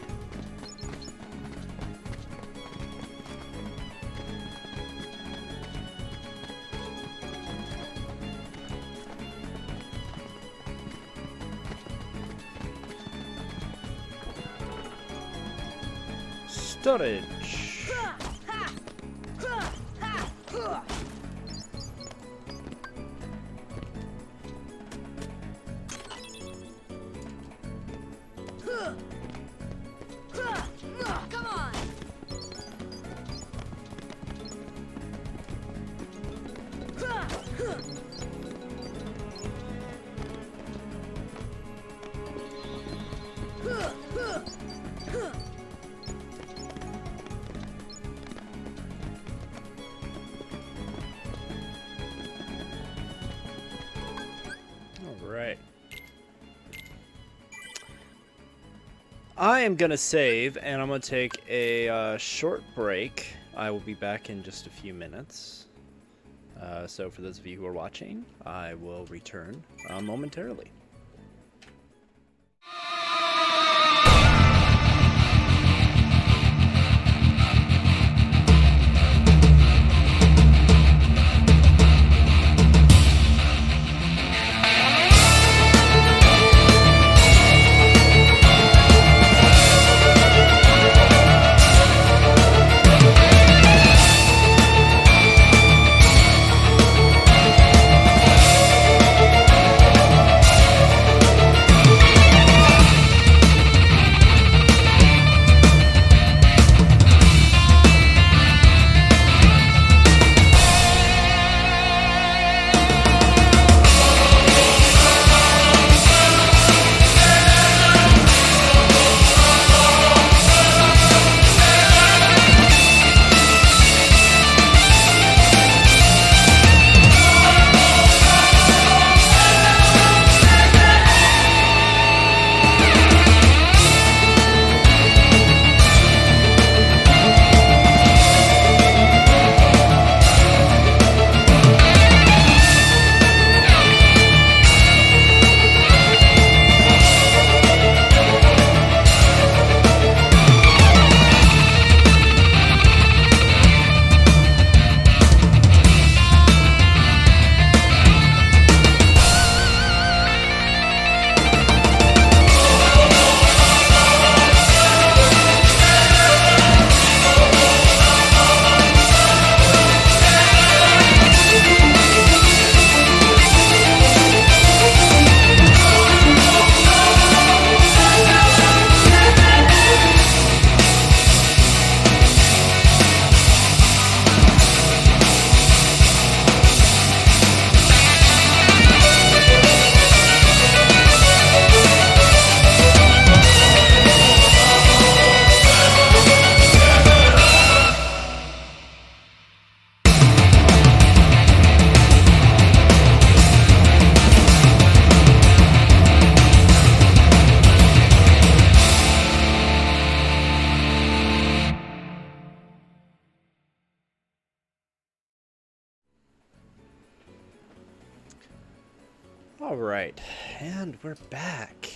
Storage. Come on! Alright. I am gonna save, and I'm gonna take a short break. I will be back in just a few minutes. So for those of you who are watching, I will return momentarily. Alright, and we're back.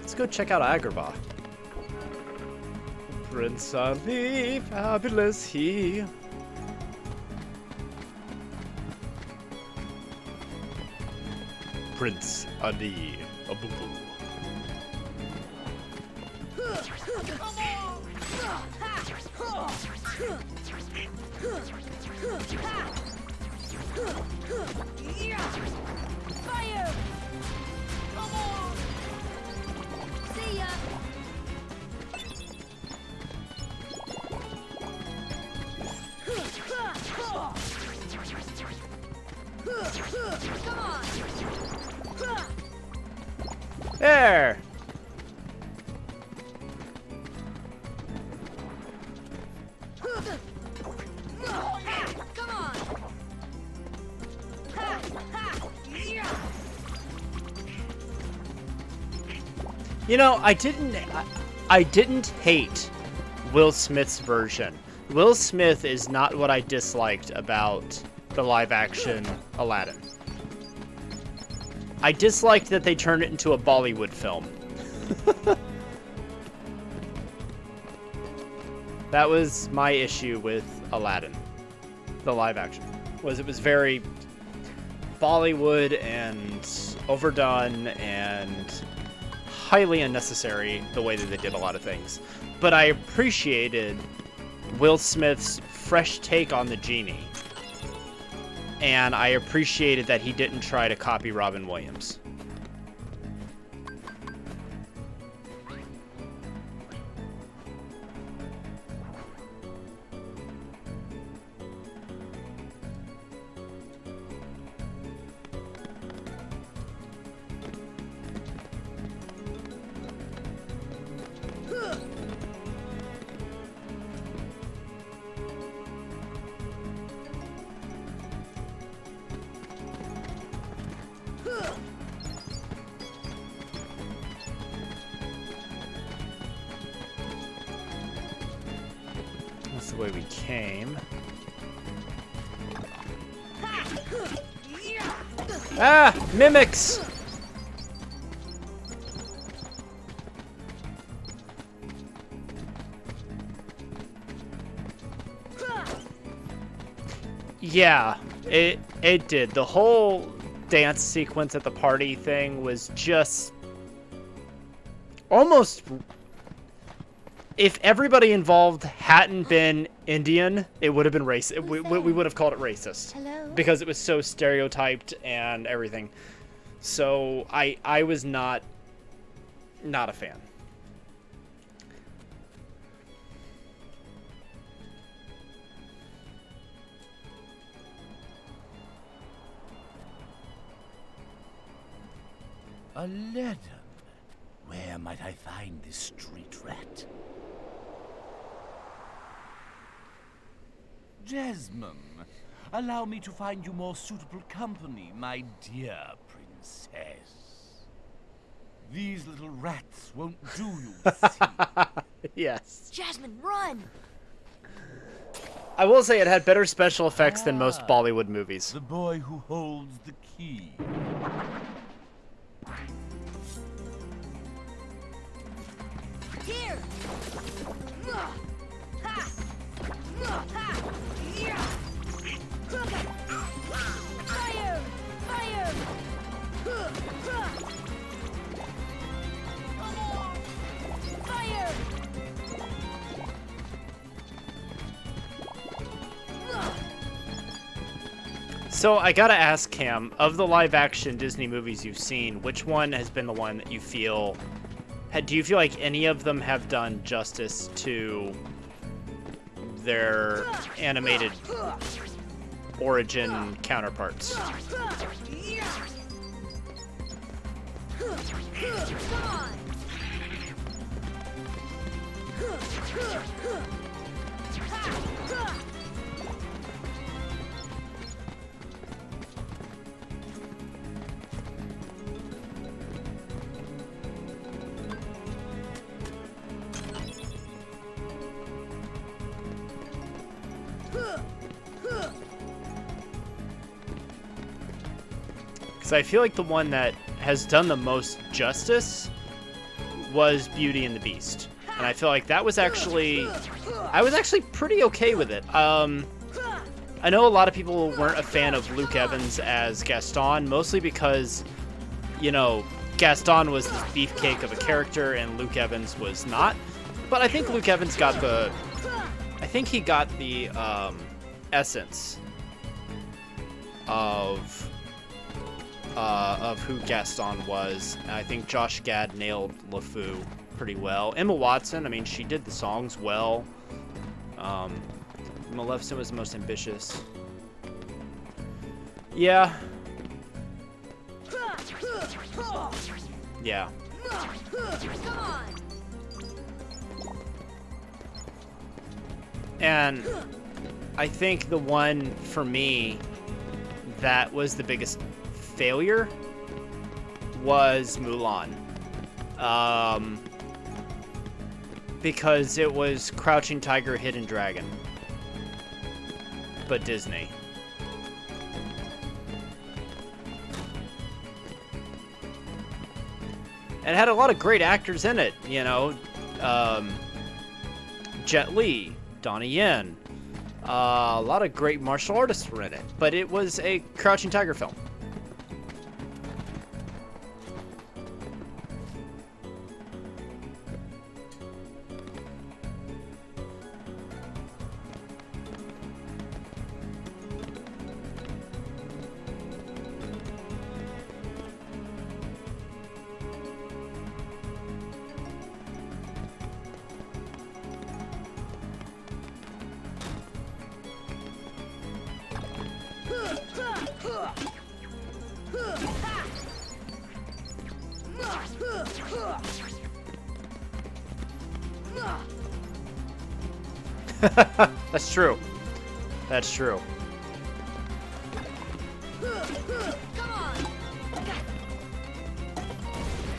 Let's go check out Agrabah. Prince Ali, fabulous he. Prince Ali, a boo boo. Fire! Come on! See ya! Come on! There! Come on! You know, I didn't hate Will Smith's version. Will Smith is not what I disliked about the live action Aladdin. I disliked that they turned it into a Bollywood film. That was my issue with Aladdin, the live action, was it was very Bollywood and overdone and highly unnecessary the way that they did a lot of things. But I appreciated Will Smith's fresh take on the genie. And I appreciated that he didn't try to copy Robin Williams. That's the way we came. Ah! Mimics! Yeah, it did. The whole dance sequence at the party thing was just almost... If everybody involved hadn't been Indian, it would have been racist. We would have called it racist. Hello? Because it was so stereotyped and everything. So I was not a fan. Aladdin. Where might I find this street rat? Jasmine, allow me to find you more suitable company, my dear princess. These little rats won't do you, see? Yes. Jasmine, run! I will say it had better special effects than most Bollywood movies. The boy who holds the key. Here! Ha! Ha! Yeah! Fire! Fire! Fire! So I gotta ask Cam, of the live-action Disney movies you've seen, which one has been the one that you feel... Do you feel like any of them have done justice to their animated origin counterparts? Come on! Because I feel like the one that has done the most justice was Beauty and the Beast. And I feel like that was actually... I was actually pretty okay with it. I know a lot of people weren't a fan of Luke Evans as Gaston, mostly because, you know, Gaston was this beefcake of a character and Luke Evans was not. But I think Luke Evans got the... I think he got the essence of who Gaston was. And I think Josh Gad nailed LeFou pretty well. Emma Watson, I mean, she did the songs well. Maleficent was the most ambitious. Yeah. Yeah. Come on! And I think the one for me that was the biggest failure was Mulan. Because it was Crouching Tiger, Hidden Dragon. But Disney. And it had a lot of great actors in it, you know. Jet Li, Donnie Yen. A lot of great martial artists were in it. But it was a Crouching Tiger film. That's true. That's true. Come on!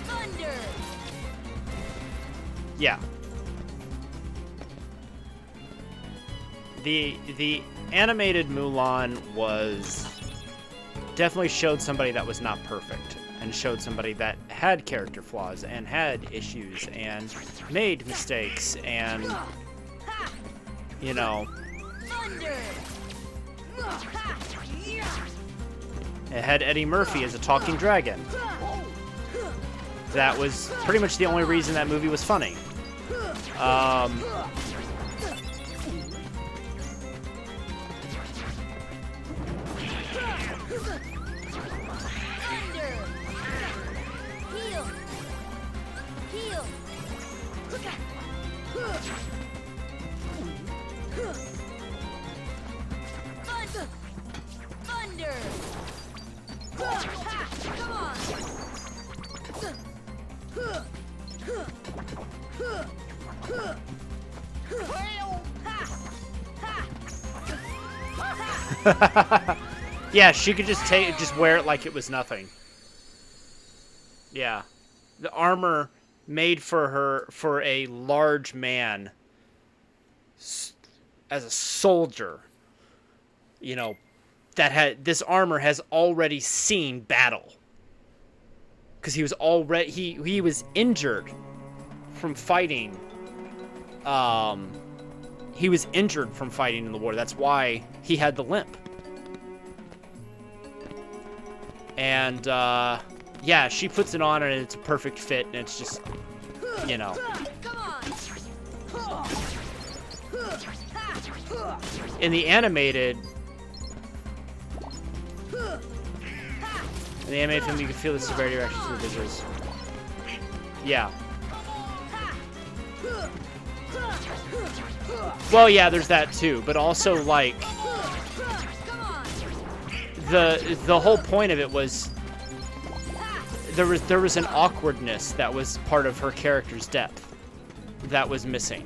Thunder! Yeah. The animated Mulan was definitely showed somebody that was not perfect, and showed somebody that had character flaws and had issues and made mistakes and, you know, Thunder! it had Eddie Murphy as a talking dragon. That was pretty much the only reason that movie was funny. Thunder! Heal! Heal! Thunder! Thunder! Come on! Yeah, she could just wear it like it was nothing. Yeah. The armor made for her, for a large man as a soldier, you know, that had this armor has already seen battle. Because he was already he was injured from fighting. He was injured from fighting in the war. That's why he had the limp. And yeah, she puts it on and it's a perfect fit, and it's just, you know. In the animated film, you can feel the severity of actions of the visuals. Yeah. Well, yeah, there's that too, but also like the whole point of it was there was an awkwardness that was part of her character's depth that was missing.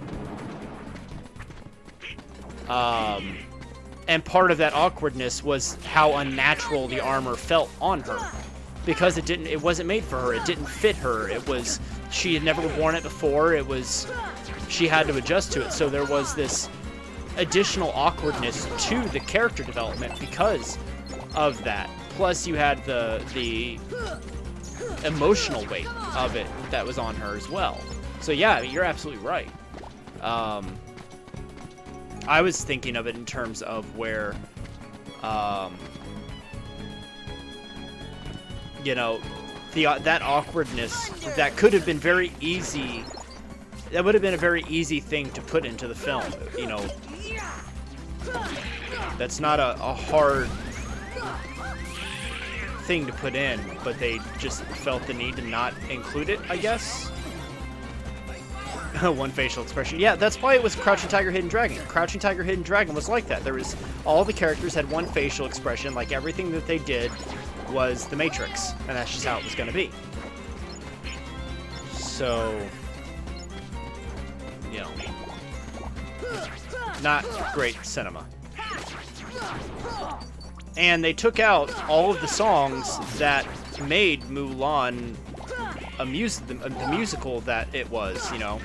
And part of that awkwardness was how unnatural the armor felt on her, because it wasn't made for her. It didn't fit her. She had never worn it before. She had to adjust to it. So there was this additional awkwardness to the character development because of that. Plus you had the emotional weight of it that was on her as well. So yeah, you're absolutely right. I was thinking of it in terms of where, you know, that awkwardness that could have been very easy. That would have been a very easy thing to put into the film. You know, that's not a hard thing to put in, but they just felt the need to not include it, I guess. One facial expression. Yeah, that's why it was Crouching Tiger, Hidden Dragon. Crouching Tiger, Hidden Dragon was like that. All the characters had one facial expression, like everything that they did was the Matrix, and that's just how it was going to be. So, you know, not great cinema. And they took out all of the songs that made Mulan the musical that it was, you know.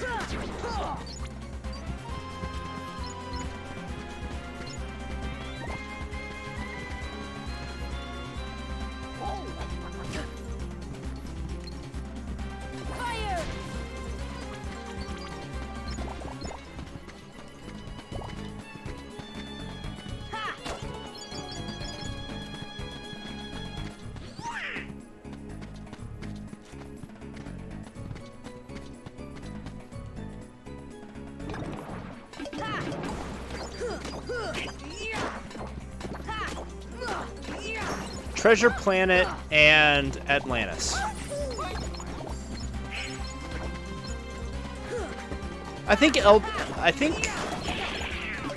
Treasure Planet and Atlantis.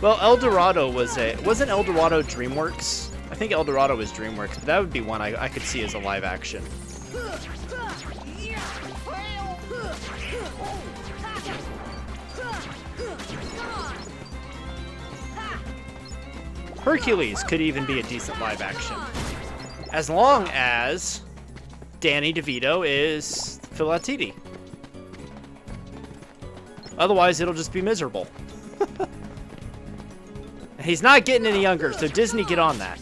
Well, El Dorado wasn't El Dorado DreamWorks? I think El Dorado was DreamWorks, but that would be one I could see as a live action. Hercules could even be a decent live action. As long as Danny DeVito is Phil Attiti. Otherwise, it'll just be miserable. He's not getting any younger, so Disney, get on that.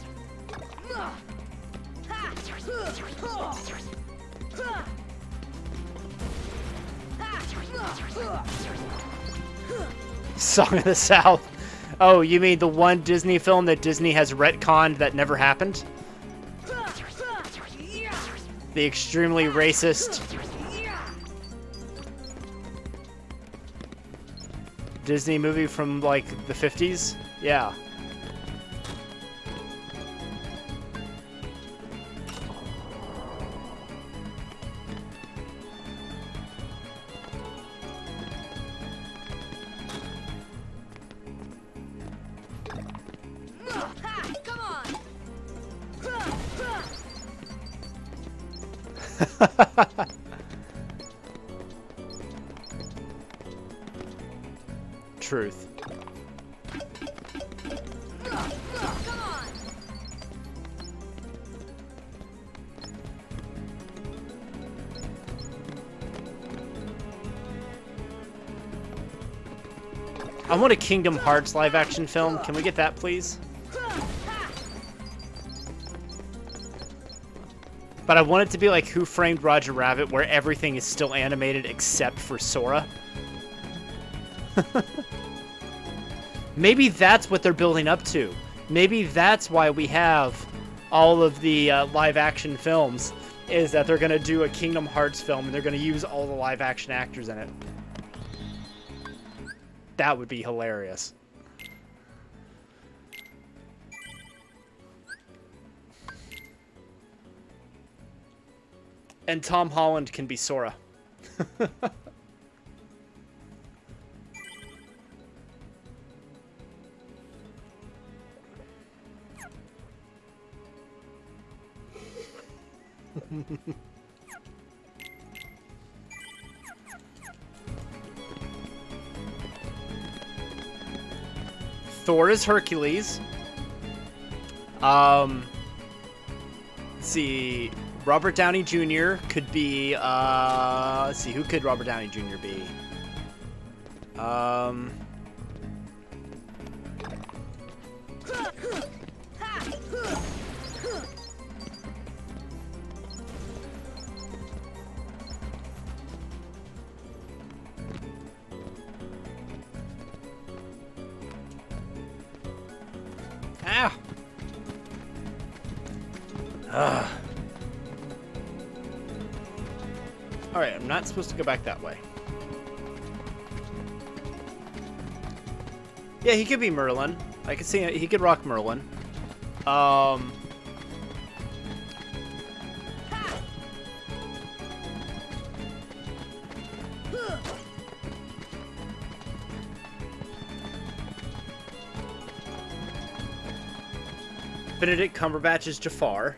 Song of the South. Oh, you mean the one Disney film that Disney has retconned that never happened? The extremely racist Disney movie from, like, the 50s? Yeah. Truth. I want a Kingdom Hearts live action film. Can we get that, please? But I want it to be like Who Framed Roger Rabbit, where everything is still animated except for Sora. Maybe that's what they're building up to. Maybe that's why we have all of the live-action films, is that they're going to do a Kingdom Hearts film, and they're going to use all the live-action actors in it. That would be hilarious. And Tom Holland can be Sora. Thor is Hercules. Let's see. Robert Downey Jr. could be, let's see, who could Robert Downey Jr. be? Ah! Ugh. Alright, I'm not supposed to go back that way. Yeah, he could be Merlin. I could see he could rock Merlin. Benedict Cumberbatch is Jafar.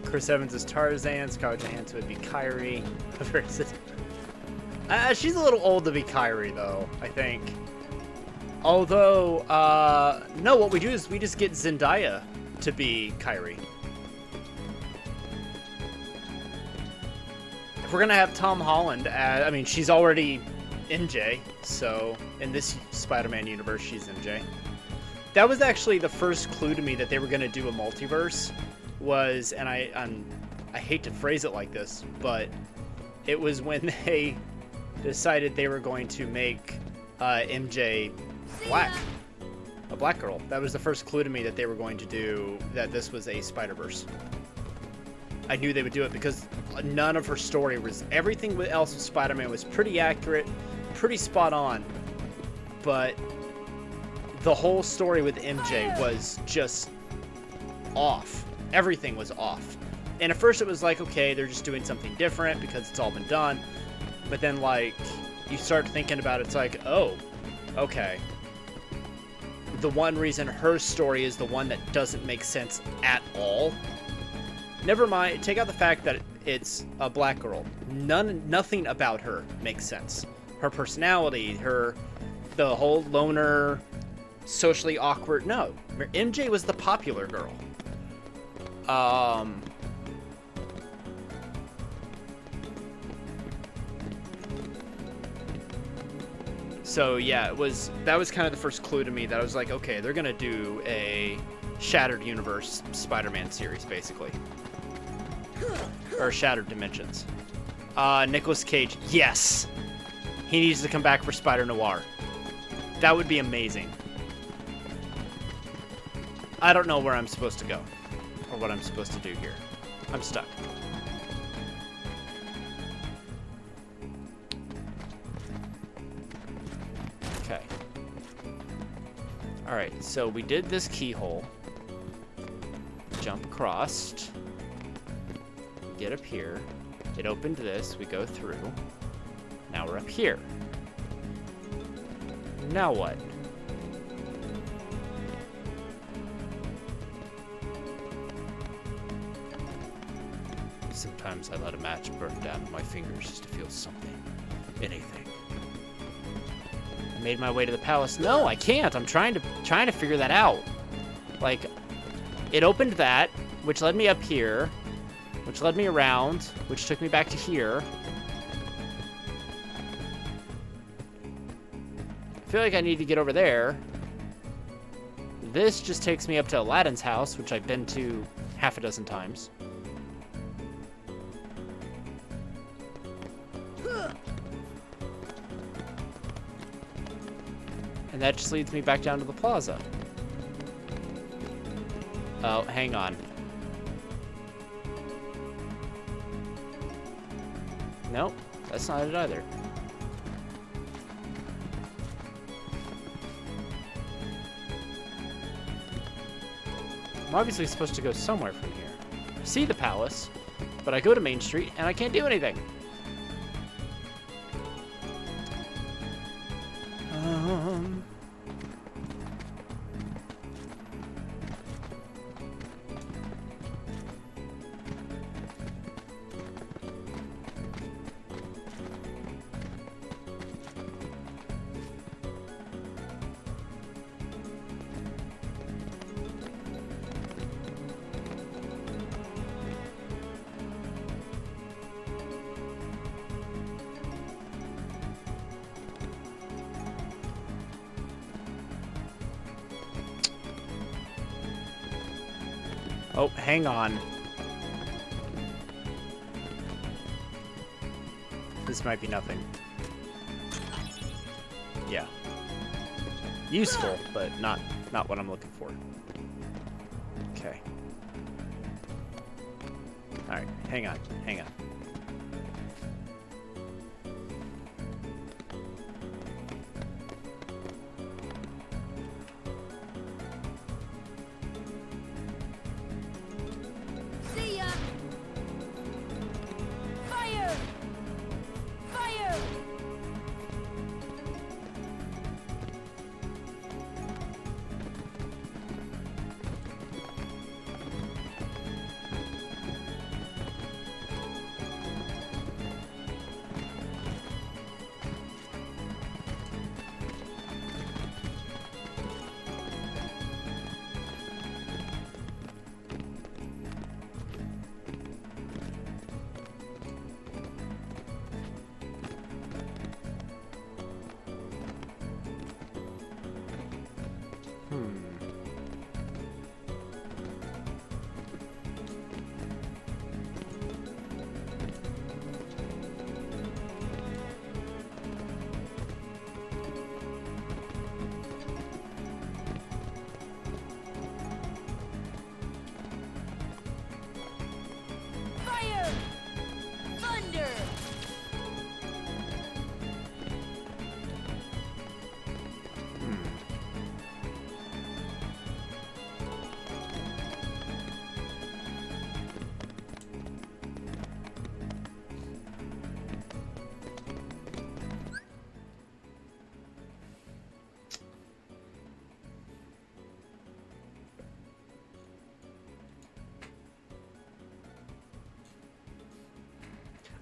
Chris Evans is Tarzan. Scarlett Johansson would be Kyrie. She's a little old to be Kyrie, though, I think. Although, no, what we do is we just get Zendaya to be Kyrie. If we're gonna have Tom Holland, I mean, she's already MJ, so in this Spider-Man universe, she's MJ. That was actually the first clue to me that they were gonna do a multiverse. Was, and I hate to phrase it like this, but it was when they decided they were going to make MJ black. a black girl. That was the first clue to me that they were going to do, that this was a Spider-Verse. I knew they would do it because none of her story was, everything else with Spider-Man was pretty accurate, pretty spot on, but the whole story with MJ was just off. Everything was off. And at first it was like, okay, they're just doing something different because it's all been done. But then, like, you start thinking about it, it's like, oh, okay. The one reason her story is the one that doesn't make sense at all. Never mind, take out the fact that it's a black girl. Nothing about her makes sense. Her personality, the whole loner, socially awkward. No, MJ was the popular girl. So yeah, that was kind of the first clue to me that I was like, okay, they're gonna do a Shattered Universe Spider-Man series, basically. Or Shattered Dimensions. Nicolas Cage, yes! He needs to come back for Spider-Noir. That would be amazing. I don't know where I'm supposed to go. Or what I'm supposed to do here. I'm stuck. Okay. Alright, so we did this keyhole. Jump across. Get up here. It opened this. We go through. Now we're up here. Now what? Sometimes I let a match burn down my fingers just to feel something. Anything. I made my way to the palace. No, I can't. I'm trying to figure that out. Like, it opened that, which led me up here, which led me around, which took me back to here. I feel like I need to get over there. This just takes me up to Aladdin's house, which I've been to half a dozen times. And that just leads me back down to the plaza. Oh, hang on. Nope, that's not it either. I'm obviously supposed to go somewhere from here. I see the palace, but I go to Main Street and I can't do anything. Oh, hang on. This might be nothing. Yeah. Useful, but not what I'm looking for. Okay. Alright, hang on. See ya! Fire! Fire!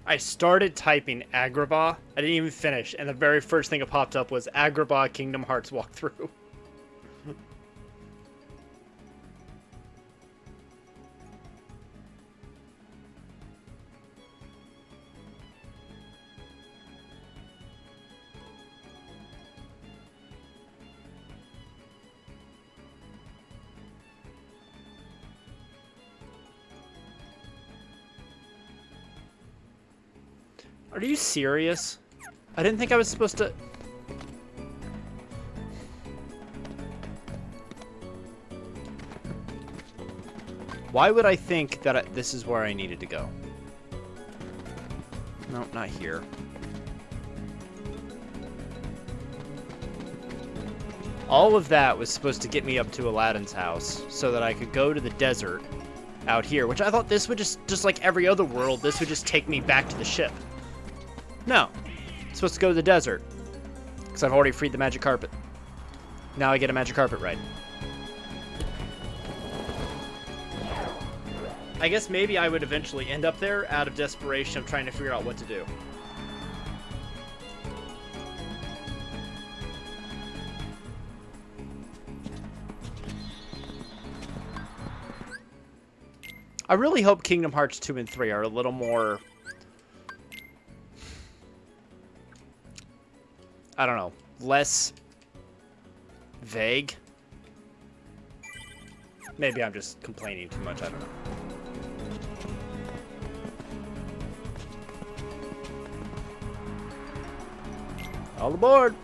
I started typing Agrabah. I didn't even finish, and the very first thing that popped up was Agrabah Kingdom Hearts walkthrough. Are you serious? I didn't think I was supposed to... Why would I think that this is where I needed to go? No, not here. All of that was supposed to get me up to Aladdin's house so that I could go to the desert out here, which I thought this would just like every other world, this would just take me back to the ship. No. It's supposed to go to the desert. Because I've already freed the magic carpet. Now I get a magic carpet ride. I guess maybe I would eventually end up there out of desperation of trying to figure out what to do. I really hope Kingdom Hearts 2 and 3 are a little more... I don't know, less vague. Maybe I'm just complaining too much, I don't know. All aboard!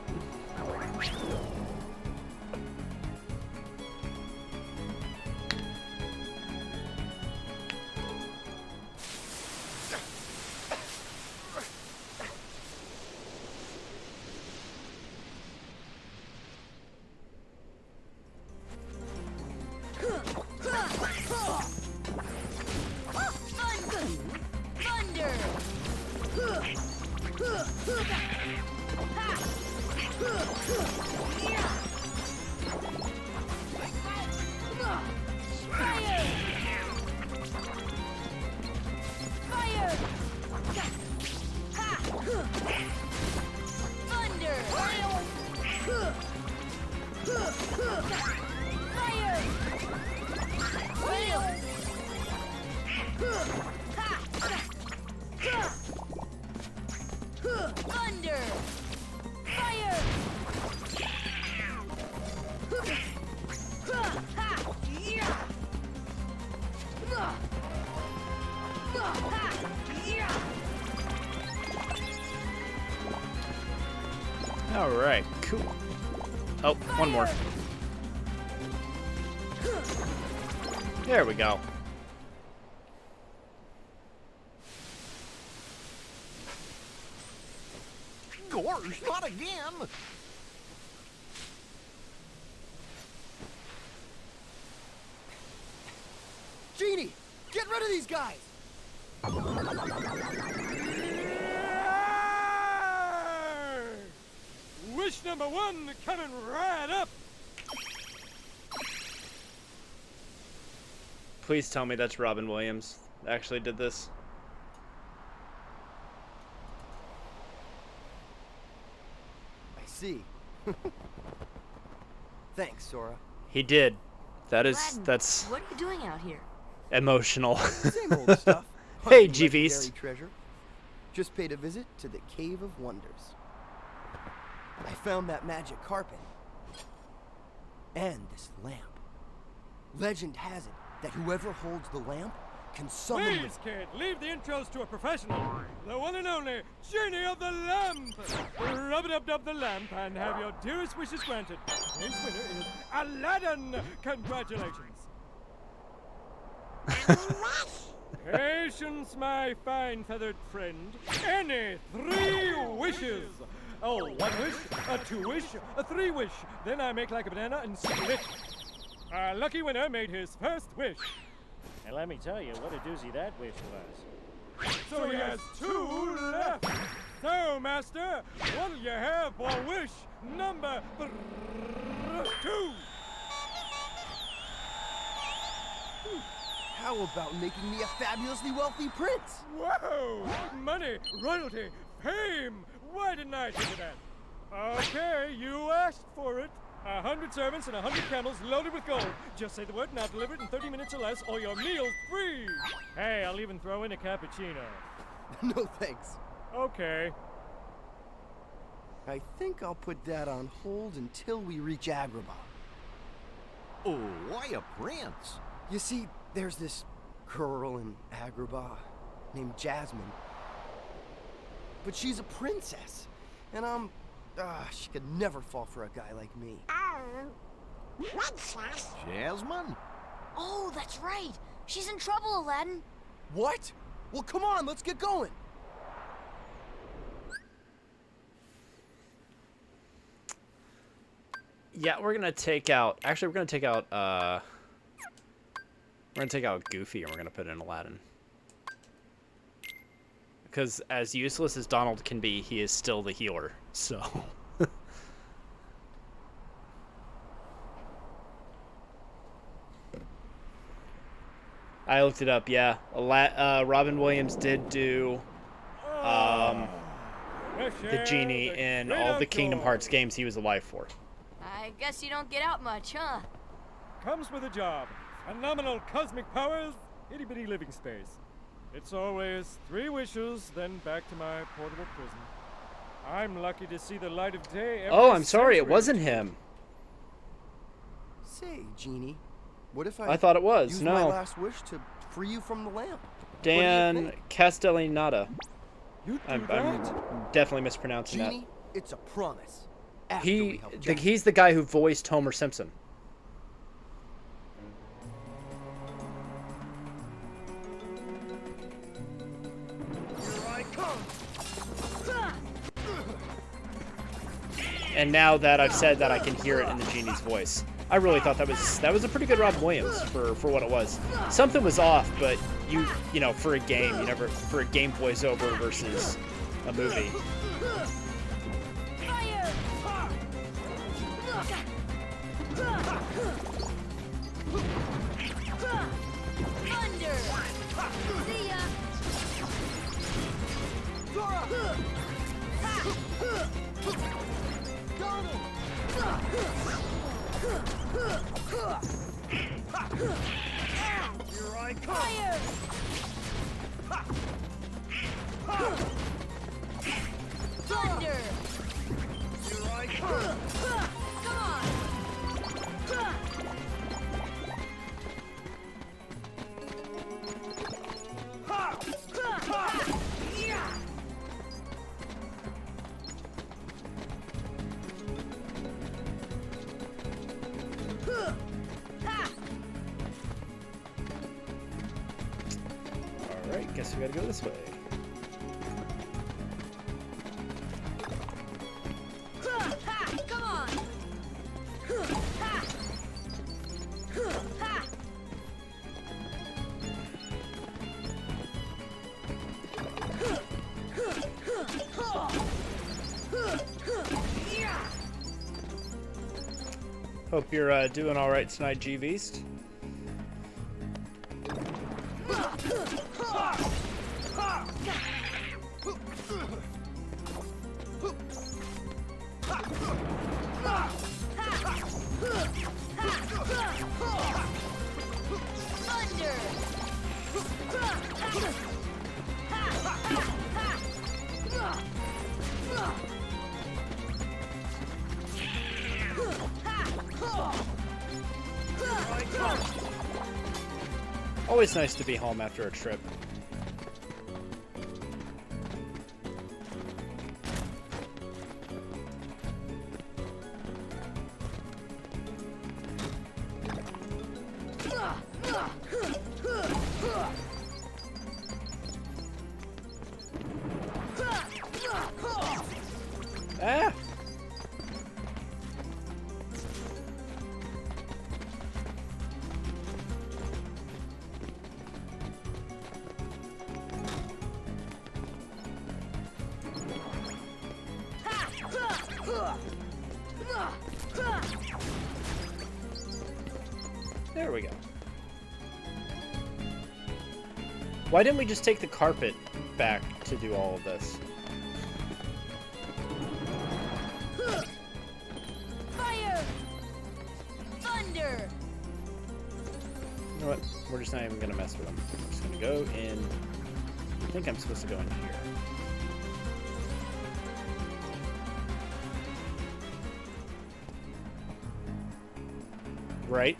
Alright, cool. Oh, one more. There we go. Gosh, not again! Genie, get rid of these guys! Wish number one coming right up. Please tell me that's Robin Williams actually did this. I see. Thanks, Sora. He did. Aladdin, That's What are you doing out here? emotional. Same old stuff. Hey, Hunting G-Beast. legendary treasure. Just paid a visit to the Cave of Wonders. I found that magic carpet. And this lamp. Legend has it that whoever holds the lamp can summon Please, kid, leave the intros to a professional. The one and only Genie of the Lamp. Rub-a-dub-dub the lamp and have your dearest wishes granted. Today's winner is Aladdin. Congratulations. Patience, my fine feathered friend. Any 3 wishes. Oh, 1 wish, a 2 wish, a 3 wish. Then I make like a banana and split. Our lucky winner made his first wish. And let me tell you what a doozy that wish was. So he has 2 left. So, Master, what'll you have for wish number 2? How about making me a fabulously wealthy prince? Whoa! Money, royalty, fame! Why didn't I think of that? Okay, you asked for it. 100 servants and 100 camels loaded with gold. Just say the word and I'll deliver it in 30 minutes or less, or your meal's free. Hey, I'll even throw in a cappuccino. No thanks. Okay. I think I'll put that on hold until we reach Agrabah. Oh, why a prince? You see, there's this girl in Agrabah named Jasmine. But she's a princess, and she could never fall for a guy like me. Oh, princess? Jasmine? Oh, that's right. She's in trouble, Aladdin. What? Well, come on, let's get going. Yeah, we're gonna take out. Actually, we're gonna take out. We're gonna take out Goofy, and we're gonna put in Aladdin. Because as useless as Donald can be, he is still the healer. So. I looked it up. Yeah, Robin Williams did do the genie in all the Kingdom Hearts games he was alive for. I guess you don't get out much, huh? Comes with a job. Phenomenal cosmic powers, itty-bitty living space. It's always 3 wishes, then back to my portable prison. I'm lucky to see the light of day every Oh, I'm sorry, it century. wasn't him. Say, Genie, what if I thought it was. use No. my last wish to free you from the lamp? Dan Castellaneta. You do I'm that? definitely mispronouncing Genie, it's a promise. that. After we help Jasmine. He's the guy who voiced Homer Simpson. Here I come. And now that I've said that, I can hear it in the genie's voice. I really thought that was a pretty good Robin Williams for what it was. Something was off, but you know, for a game, for a game voiceover versus a movie. Fire! Thunder! See ya! Here I come. Fire! Thunder! Here I come. Come on! Alright, guess we gotta go this way. Come on! Hope you're doing alright tonight, G Beast. Always nice to be home after a trip. Ah! There we go. Why didn't we just take the carpet back to do all of this? Fire! Thunder! You know what? We're just not even gonna mess with them. We're just gonna go in. I think I'm supposed to go in here. Right?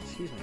Excuse me.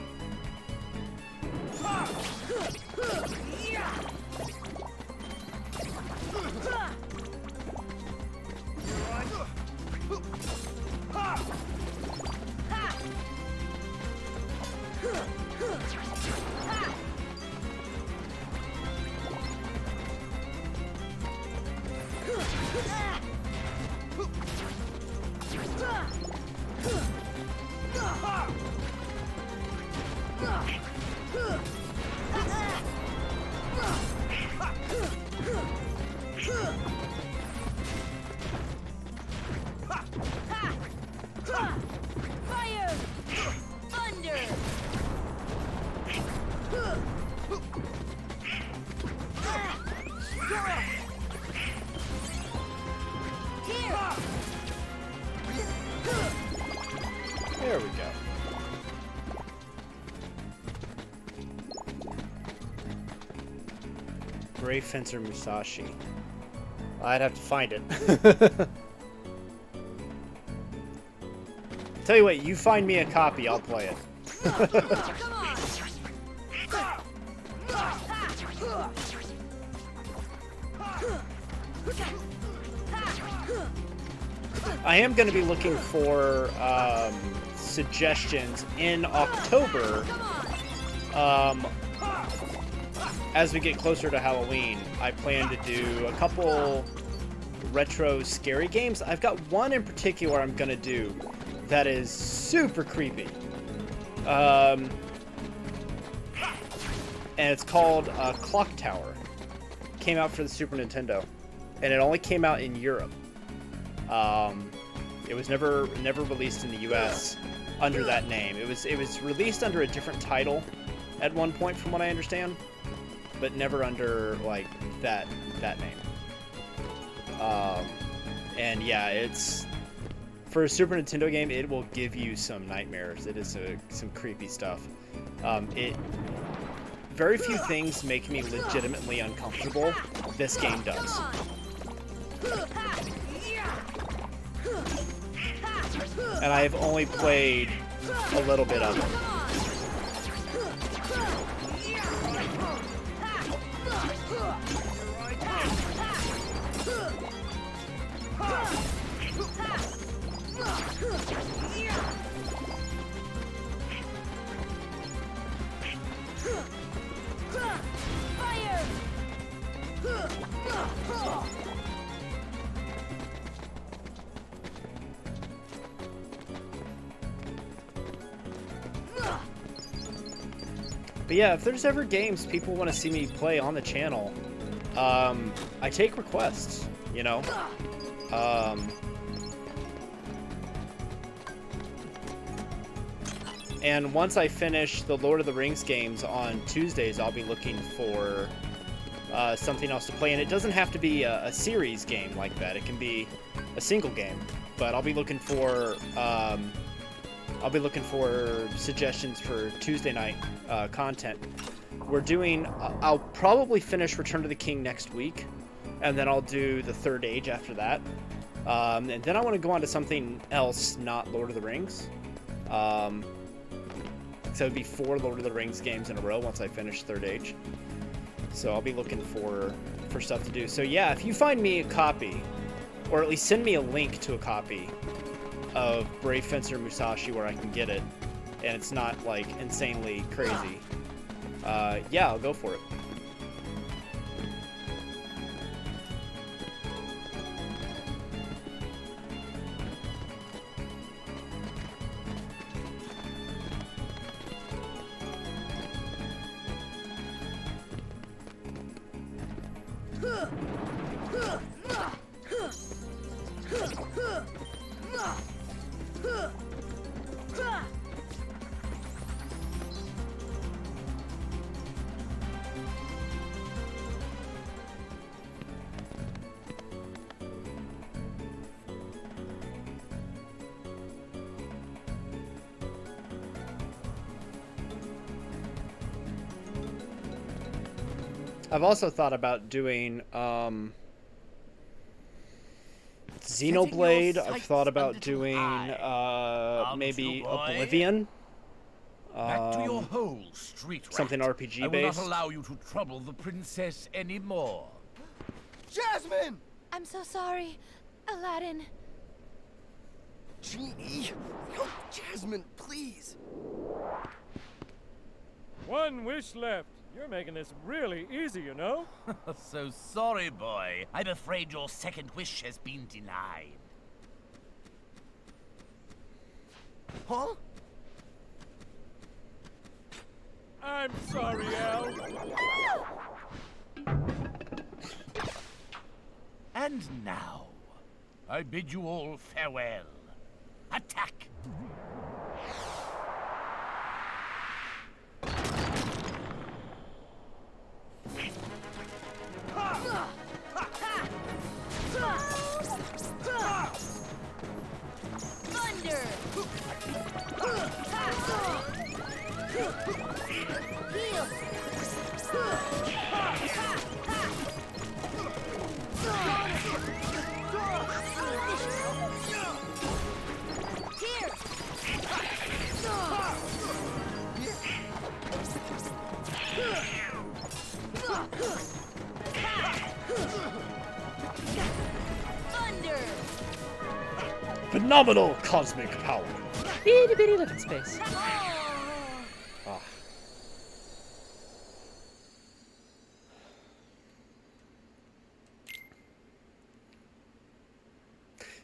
Fire! Thunder! Here! There we go. Gray Fencer Musashi. I'd have to find it. Tell you what, you find me a copy, I'll play it. Come on! I am going to be looking for suggestions in October. As we get closer to Halloween, I plan to do a couple retro scary games. I've got one in particular I'm going to do that is super creepy. And it's called Clock Tower. Came out for the Super Nintendo. And it only came out in Europe. It was never released in the US under that name. It was released under a different title at one point, from what I understand, but never under like that name. And yeah, it's for a Super Nintendo game. It will give you some nightmares. It is some creepy stuff. Very few things make me legitimately uncomfortable. This game does. And I have only played a little bit of it. Fire! But yeah, if there's ever games people want to see me play on the channel, I take requests, you know? And once I finish the Lord of the Rings games on Tuesdays, I'll be looking for something else to play. And it doesn't have to be a series game like that. It can be a single game. But I'll be looking for suggestions for Tuesday night content. We're doing. I'll probably finish Return to the King next week, and then I'll do the Third Age after that. And then I want to go on to something else, not Lord of the Rings. So it'd be 4 Lord of the Rings games in a row once I finish Third Age. So I'll be looking for stuff to do. So yeah, if you find me a copy, or at least send me a link to a copy, of Brave Fencer Musashi where I can get it, and it's not like insanely crazy, yeah, I'll go for it. I've also thought about doing Xenoblade. I've thought about doing maybe Oblivion. Back to your hole, street rat. Something RPG I will based. not allow you to trouble the princess anymore. Jasmine! I'm so sorry, Aladdin. Genie! Oh, Jasmine, please! One wish left. You're making this really easy, you know? So sorry, boy. I'm afraid your second wish has been denied. Huh? I'm sorry, Al. And now, I bid you all farewell. Attack! Thunder! Heal! Here! Thunder! Phenomenal cosmic power. Itty bitty living space. Ah.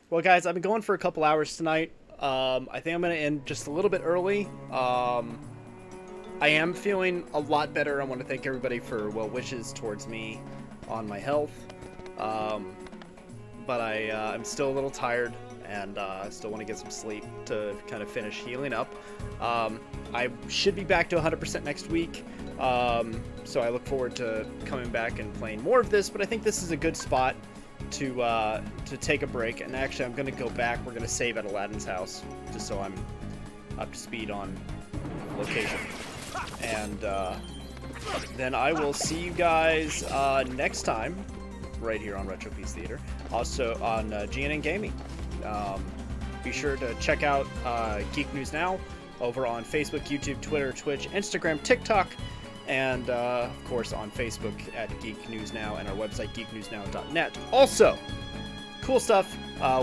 Well, guys, I've been going for a couple hours tonight. I think I'm going to end just a little bit early. I am feeling a lot better. I want to thank everybody for well wishes towards me on my health. But I'm still a little tired, and I still want to get some sleep to kind of finish healing up. I should be back to 100% next week, so I look forward to coming back and playing more of this, but I think this is a good spot to take a break. And actually, I'm going to go back. We're going to save at Aladdin's house, just so I'm up to speed on location. And then I will see you guys next time, right here on Retro Piece Theater, also on GNN Gaming. Be sure to check out Geek News Now over on Facebook, YouTube, Twitter, Twitch, Instagram, TikTok, and of course on Facebook at Geek News Now and our website geeknewsnow.net. Also, cool stuff.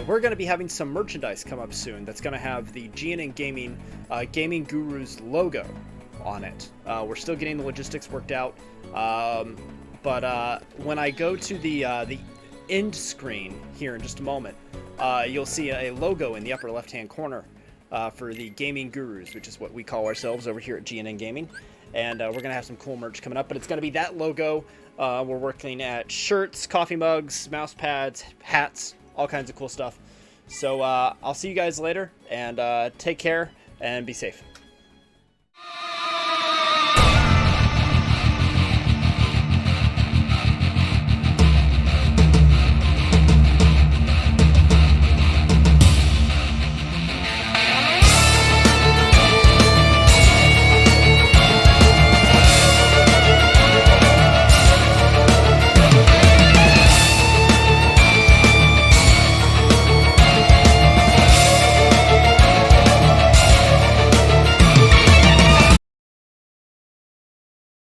We're going to be having some merchandise come up soon that's going to have the GNN Gaming Gaming Gurus logo on it. We're still getting the logistics worked out, but when I go to the end screen here in just a moment, you'll see a logo in the upper left-hand corner for the Gaming Gurus, which is what we call ourselves over here at GNN Gaming. And we're going to have some cool merch coming up, but it's going to be that logo. We're working at shirts, coffee mugs, mouse pads, hats, all kinds of cool stuff. So I'll see you guys later, and take care and be safe.